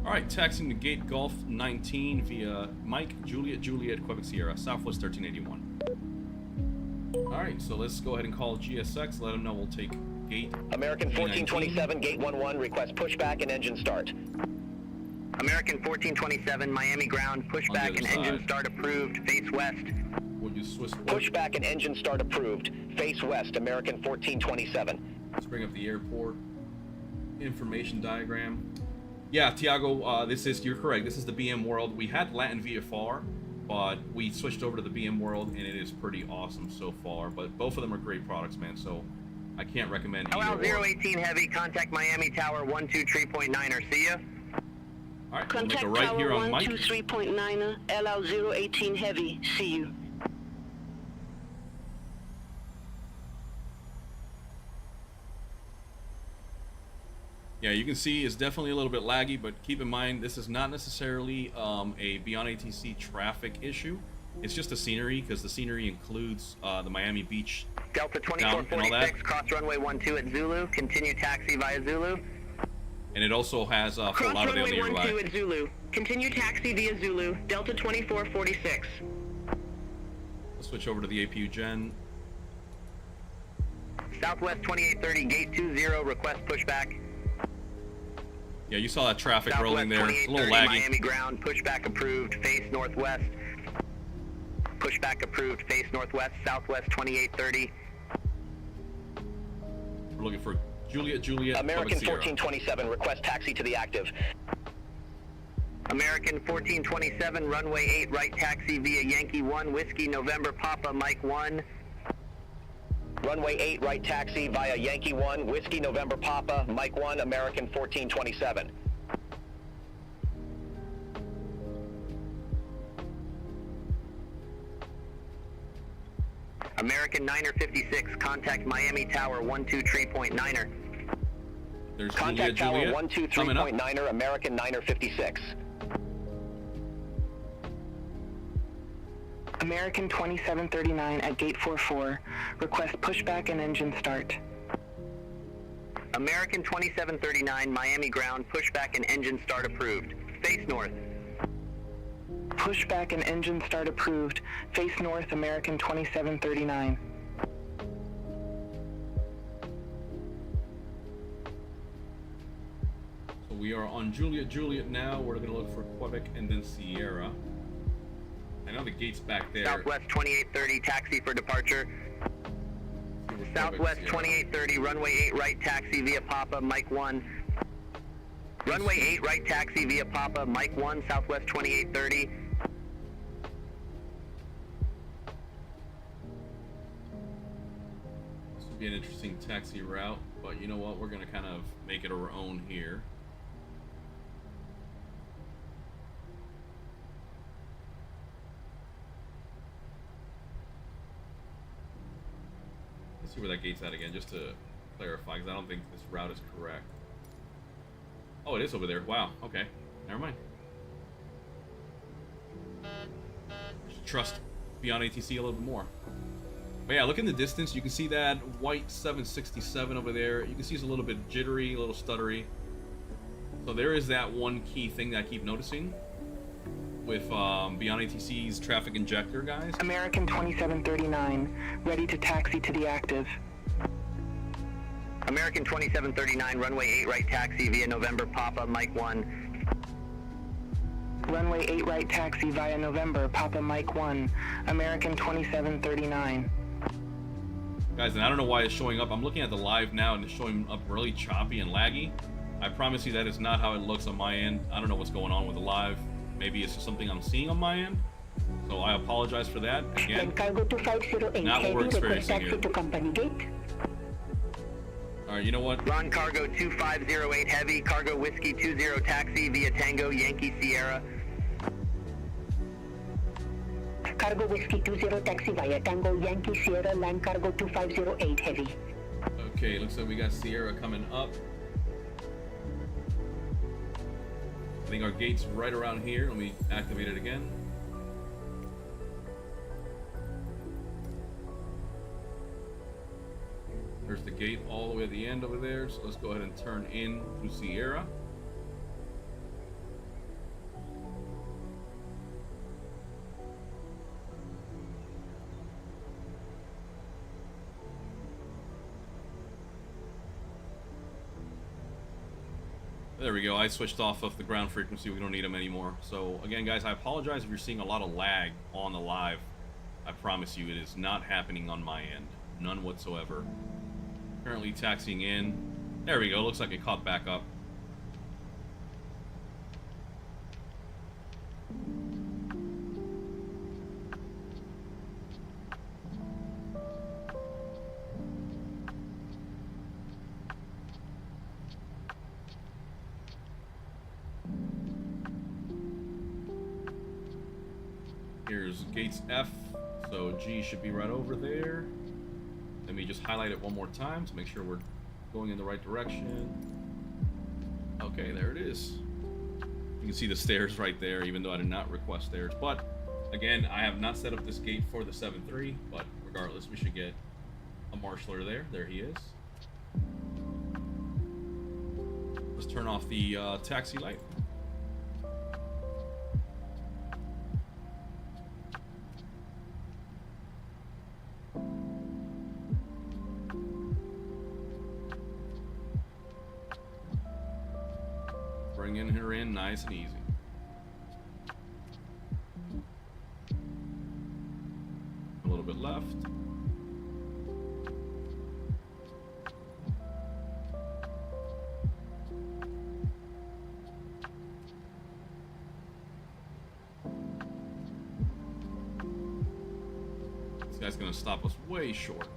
Alright, taxiing to gate Golf 19 via Mike, Juliet, Quebec, Sierra, Southwest 1381. Alright, so let's go ahead and call GSX, let them know we'll take gate American 1427, gate 11, request pushback and engine start. American 1427, Miami ground, pushback and engine start approved, face west. Would you Swiss pushback and engine start approved, face west, American 1427. Let's bring up the airport information diagram. Yeah, Tiago, you're correct. This is the BM World. We had Latin VFR, but we switched over to the BM World, and it is pretty awesome so far. But both of them are great products, man. So I can't recommend either. Allow 018 heavy, contact Miami Tower 123.9er. See ya. All right, contact we'll make a right Tower here on Mike. 123.9er, allow 018 heavy. See you. Yeah, you can see it's definitely a little bit laggy, but keep in mind this is not necessarily a BeyondATC traffic issue. It's just the scenery, because the scenery includes the Miami Beach. Delta 2446, cross runway 12 at Zulu. Continue taxi via Zulu. And it also has full Cross Lauderdale runway nearby. 12 at Zulu. Continue taxi via Zulu, Delta 2446. Let's switch over to the APU Gen. Southwest 2830, gate 20, request pushback. Yeah, you saw that traffic Southwest rolling there. A little 2830, laggy. Miami ground, pushback approved, face northwest. Pushback approved, face northwest, Southwest 2830. We're looking for Juliet, American Sierra. 1427, request taxi to the active. American 1427, runway 8, right taxi via Yankee 1, Whiskey November Papa, Mike 1. Runway 8, right taxi via Yankee 1, Whiskey November Papa, Mike 1, American 1427. American 956, contact Miami Tower 123.9er. There's Contact Juliet, Tower coming up. 123.9er, American 956. American 2739 at gate 44. Request pushback and engine start. American 2739, Miami ground, pushback and engine start approved. Face north. Pushback and engine start approved. Face north, American 2739. So we are on Juliet now. We're going to look for Quebec and then Sierra. I know the gate's back there. Southwest 2830, taxi for departure. Southwest 2830, runway 8 right taxi via Papa, Mike 1. Runway 8 right taxi via Papa, Mike 1, Southwest 2830. This would be an interesting taxi route, but you know what? We're going to kind of make it our own here. Let's see where that gate's at again, just to clarify, because I don't think this route is correct. Oh, it is over there. Wow. Okay. Never mind. I should trust BeyondATC a little bit more. But yeah, look in the distance. You can see that white 767 over there. You can see it's a little bit jittery, a little stuttery. So there is that one key thing that I keep noticing with BeyondATC's traffic injector, guys. American 2739, ready to taxi to the active. American 2739, runway 8 right taxi via November Papa, Mike 1. Runway 8 right taxi via November, Papa Mike 1, American 2739. Guys, and I don't know why it's showing up. I'm looking at the live now and it's showing up really choppy and laggy. I promise you that is not how it looks on my end. I don't know what's going on with the live. Maybe it's just something I'm seeing on my end. So I apologize for that. Again, Cargo 2508 not what we're heavy, request experiencing taxi here. to company gate. Alright, you know what? Ron Cargo 2508 heavy, Cargo Whiskey 20 taxi via Tango Yankee Sierra. Cargo Whiskey 20 taxi via Tango Yankee Sierra, land cargo 2508 heavy. Okay, looks like we got Sierra coming up. I think our gate's right around here. Let me activate it again. There's the gate all the way at the end over there. So let's go ahead and turn in to Sierra. There we go. I switched off of the ground frequency. We don't need them anymore. So again, guys, I apologize if you're seeing a lot of lag on the live. I promise you it is not happening on my end. None whatsoever. Currently taxiing in. There we go. Looks like it caught back up. Here's gates F, so G should be right over there. Let me just highlight it one more time to make sure we're going in the right direction. Okay, there it is. You can see the stairs right there, even though I did not request stairs. But again, I have not set up this gate for the 7-3, but regardless, we should get a marshaller there. There he is. Let's turn off the taxi light. Bringing her in nice and easy. A little bit left. This guy's gonna stop us way short.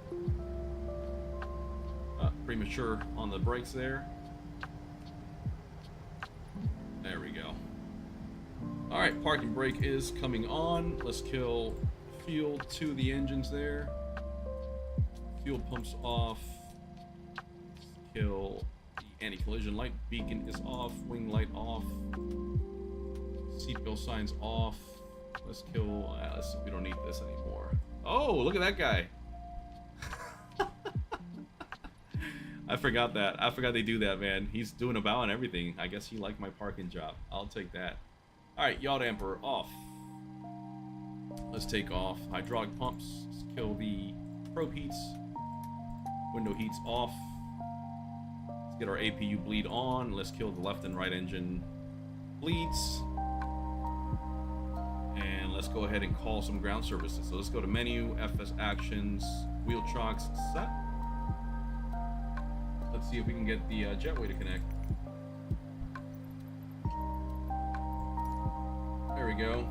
Premature on the brakes there. There we go. All right, parking brake is coming on. Let's kill fuel to the engines there. Fuel pumps off. Let's kill the anti-collision light. Beacon is off. Wing light off. Seatbelt signs off. Let's kill. Let's see, we don't need this anymore. Oh, look at that guy. I forgot that. I forgot they do that, man. He's doing a bow and everything. I guess he liked my parking job. I'll take that. All right, yaw damper off. Let's take off hydraulic pumps. Let's kill the probe heats. Window heats off. Let's get our APU bleed on. Let's kill the left and right engine bleeds. And let's go ahead and call some ground services. So let's go to menu, FS actions, wheel chocks set. Let's see if we can get the jetway to connect. There we go.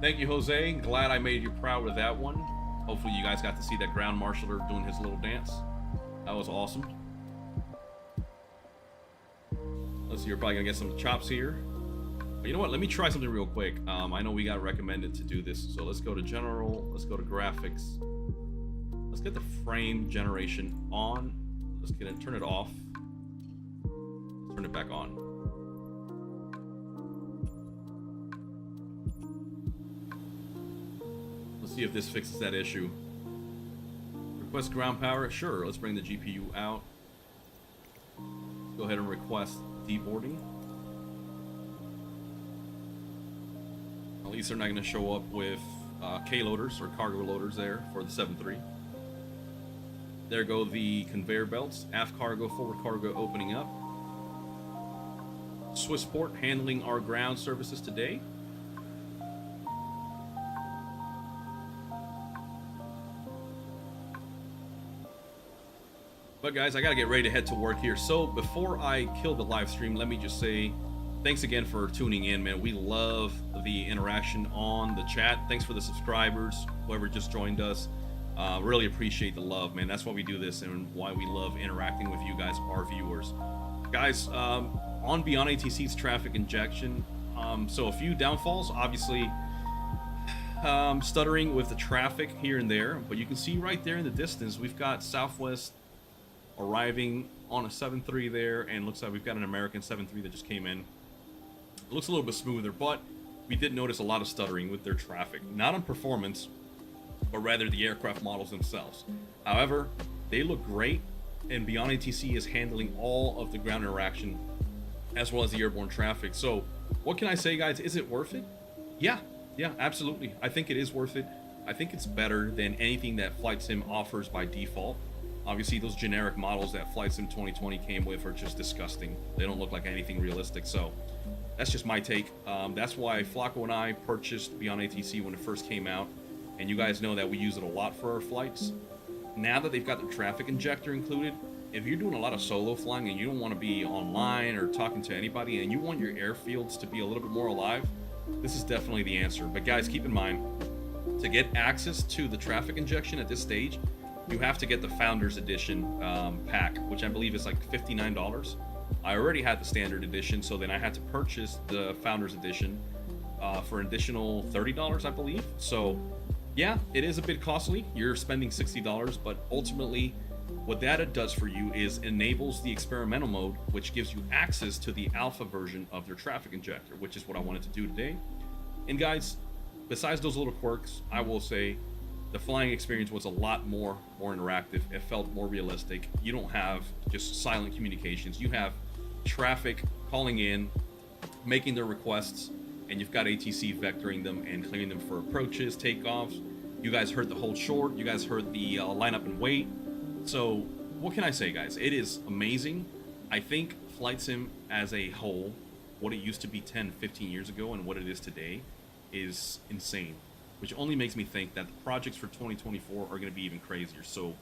Thank you, Jose. Glad I made you proud with that one. Hopefully you guys got to see that ground marshaller doing his little dance. That was awesome. Let's see, you're probably gonna get some chops here. But you know what? Let me try something real quick. I know we got recommended to do this. So let's go to general. Let's go to graphics. Let's get the frame generation on. Let's get it, turn it off. Let's turn it back on. Let's see if this fixes that issue. Request ground power. Sure, let's bring the GPU out. Let's go ahead and request deboarding. At least they're not going to show up with K loaders or cargo loaders there for the 7.3. There go the conveyor belts. Aft cargo, forward cargo opening up. Swissport handling our ground services today. But guys, I gotta get ready to head to work here. So before I kill the live stream, let me just say thanks again for tuning in, man. We love the interaction on the chat. Thanks for the subscribers, whoever just joined us. Really appreciate the love, man. That's why we do this and why we love interacting with you guys, our viewers. Guys, on BeyondATC's traffic injection, so a few downfalls, obviously stuttering with the traffic here and there, but you can see right there in the distance, we've got Southwest arriving on a 7.3 there, and looks like we've got an American 7.3 that just came in. It looks a little bit smoother, but we did notice a lot of stuttering with their traffic. Not on performance, but rather the aircraft models themselves. However, they look great, and BeyondATC is handling all of the ground interaction as well as the airborne traffic. So what can I say, guys? Is it worth it? Yeah, absolutely. I think it is worth it. I think it's better than anything that Flight Sim offers by default. Obviously, those generic models that Flight Sim 2020 came with are just disgusting. They don't look like anything realistic. So that's just my take. That's why Flacco and I purchased BeyondATC when it first came out. And you guys know that we use it a lot for our flights. Now that they've got the traffic injector included, if you're doing a lot of solo flying and you don't want to be online or talking to anybody and you want your airfields to be a little bit more alive, this is definitely the answer. But guys, keep in mind, to get access to the traffic injection at this stage, you have to get the Founders Edition pack, which I believe is like $59. I already had the Standard Edition, so then I had to purchase the Founders Edition for an additional $30, I believe. So yeah, it is a bit costly. You're spending $60, but ultimately what that does for you is enables the experimental mode, which gives you access to the alpha version of their traffic injector, which is what I wanted to do today. And guys, besides those little quirks, I will say the flying experience was a lot more interactive. It felt more realistic. You don't have just silent communications. You have traffic calling in, making their requests, and you've got ATC vectoring them and clearing them for approaches, takeoffs. You guys heard the hold short. You guys heard the line up and wait. So what can I say, guys? It is amazing. I think Flight Sim as a whole, what it used to be 10, 15 years ago and what it is today is insane, which only makes me think that the projects for 2024 are going to be even crazier. So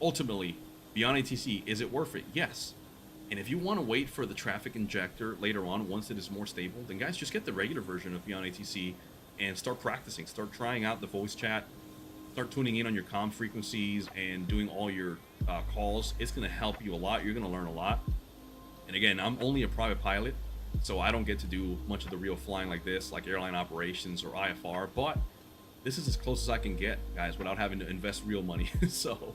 ultimately, BeyondATC, is it worth it? Yes. And if you want to wait for the traffic injector later on, once it is more stable, then guys, just get the regular version of BeyondATC and start practicing. Start trying out the voice chat. Start tuning in on your comm frequencies and doing all your calls. It's going to help you a lot. You're going to learn a lot. And again, I'm only a private pilot, so I don't get to do much of the real flying like this, like airline operations or IFR, but this is as close as I can get, guys, without having to invest real money. So,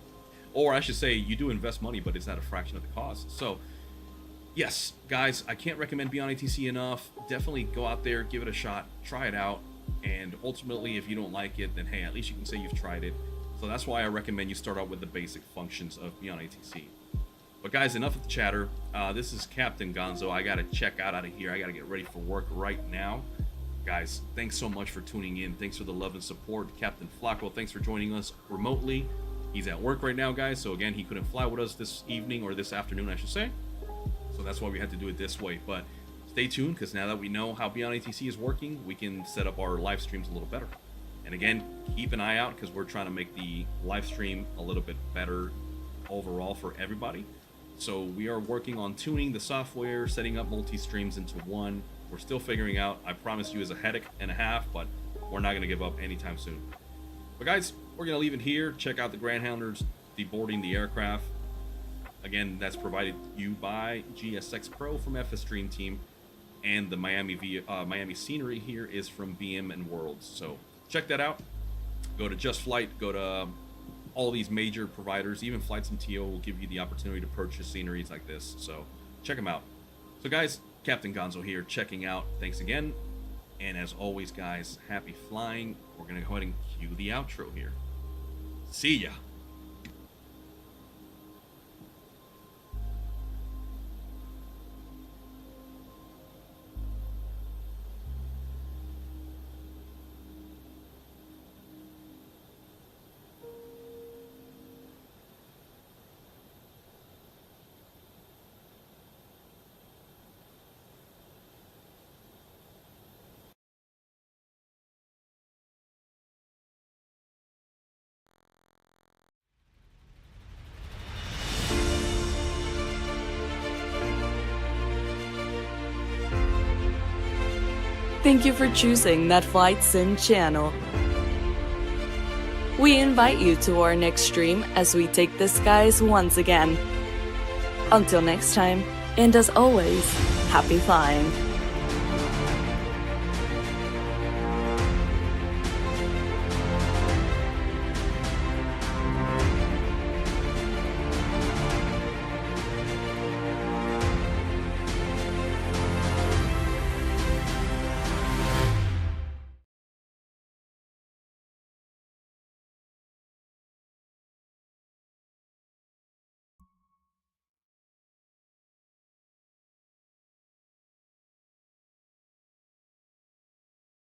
or I should say, you do invest money, but it's at a fraction of the cost. So yes, guys, I can't recommend BeyondATC enough. Definitely go out there, give it a shot, try it out, and ultimately, if you don't like it, then hey, at least you can say you've tried it. So that's why I recommend you start out with the basic functions of BeyondATC. But guys, enough of the chatter. This is Captain Gonzo. I gotta check out of here. I gotta get ready for work right now. Guys, thanks so much for tuning in. Thanks for the love and support. Captain Flacco, thanks for joining us remotely. He's at work right now, guys. So again, he couldn't fly with us this evening, or this afternoon, I should say. So that's why we had to do it this way. But stay tuned, because now that we know how BeyondATC is working, we can set up our live streams a little better. And again, keep an eye out, because we're trying to make the live stream a little bit better overall for everybody. So we are working on tuning the software, setting up multi-streams into one. We're still figuring out. I promise you is a headache and a half, but we're not going to give up anytime soon. But guys, we're going to leave it here. Check out the Greyhounders deboarding the aircraft. Again, that's provided to you by GSX Pro from FS Dream Team. And the Miami scenery here is from BM and Worlds. So check that out. Go to Just Flight. Go to all these major providers. Even Flight Sim TO will give you the opportunity to purchase sceneries like this. So check them out. So guys, Captain Gonzo here, checking out. Thanks again. And as always, guys, happy flying. We're going to go ahead and cue the outro here. See ya. Thank you for choosing that Flight Sim channel. We invite you to our next stream as we take the skies once again. Until next time, and as always, happy flying.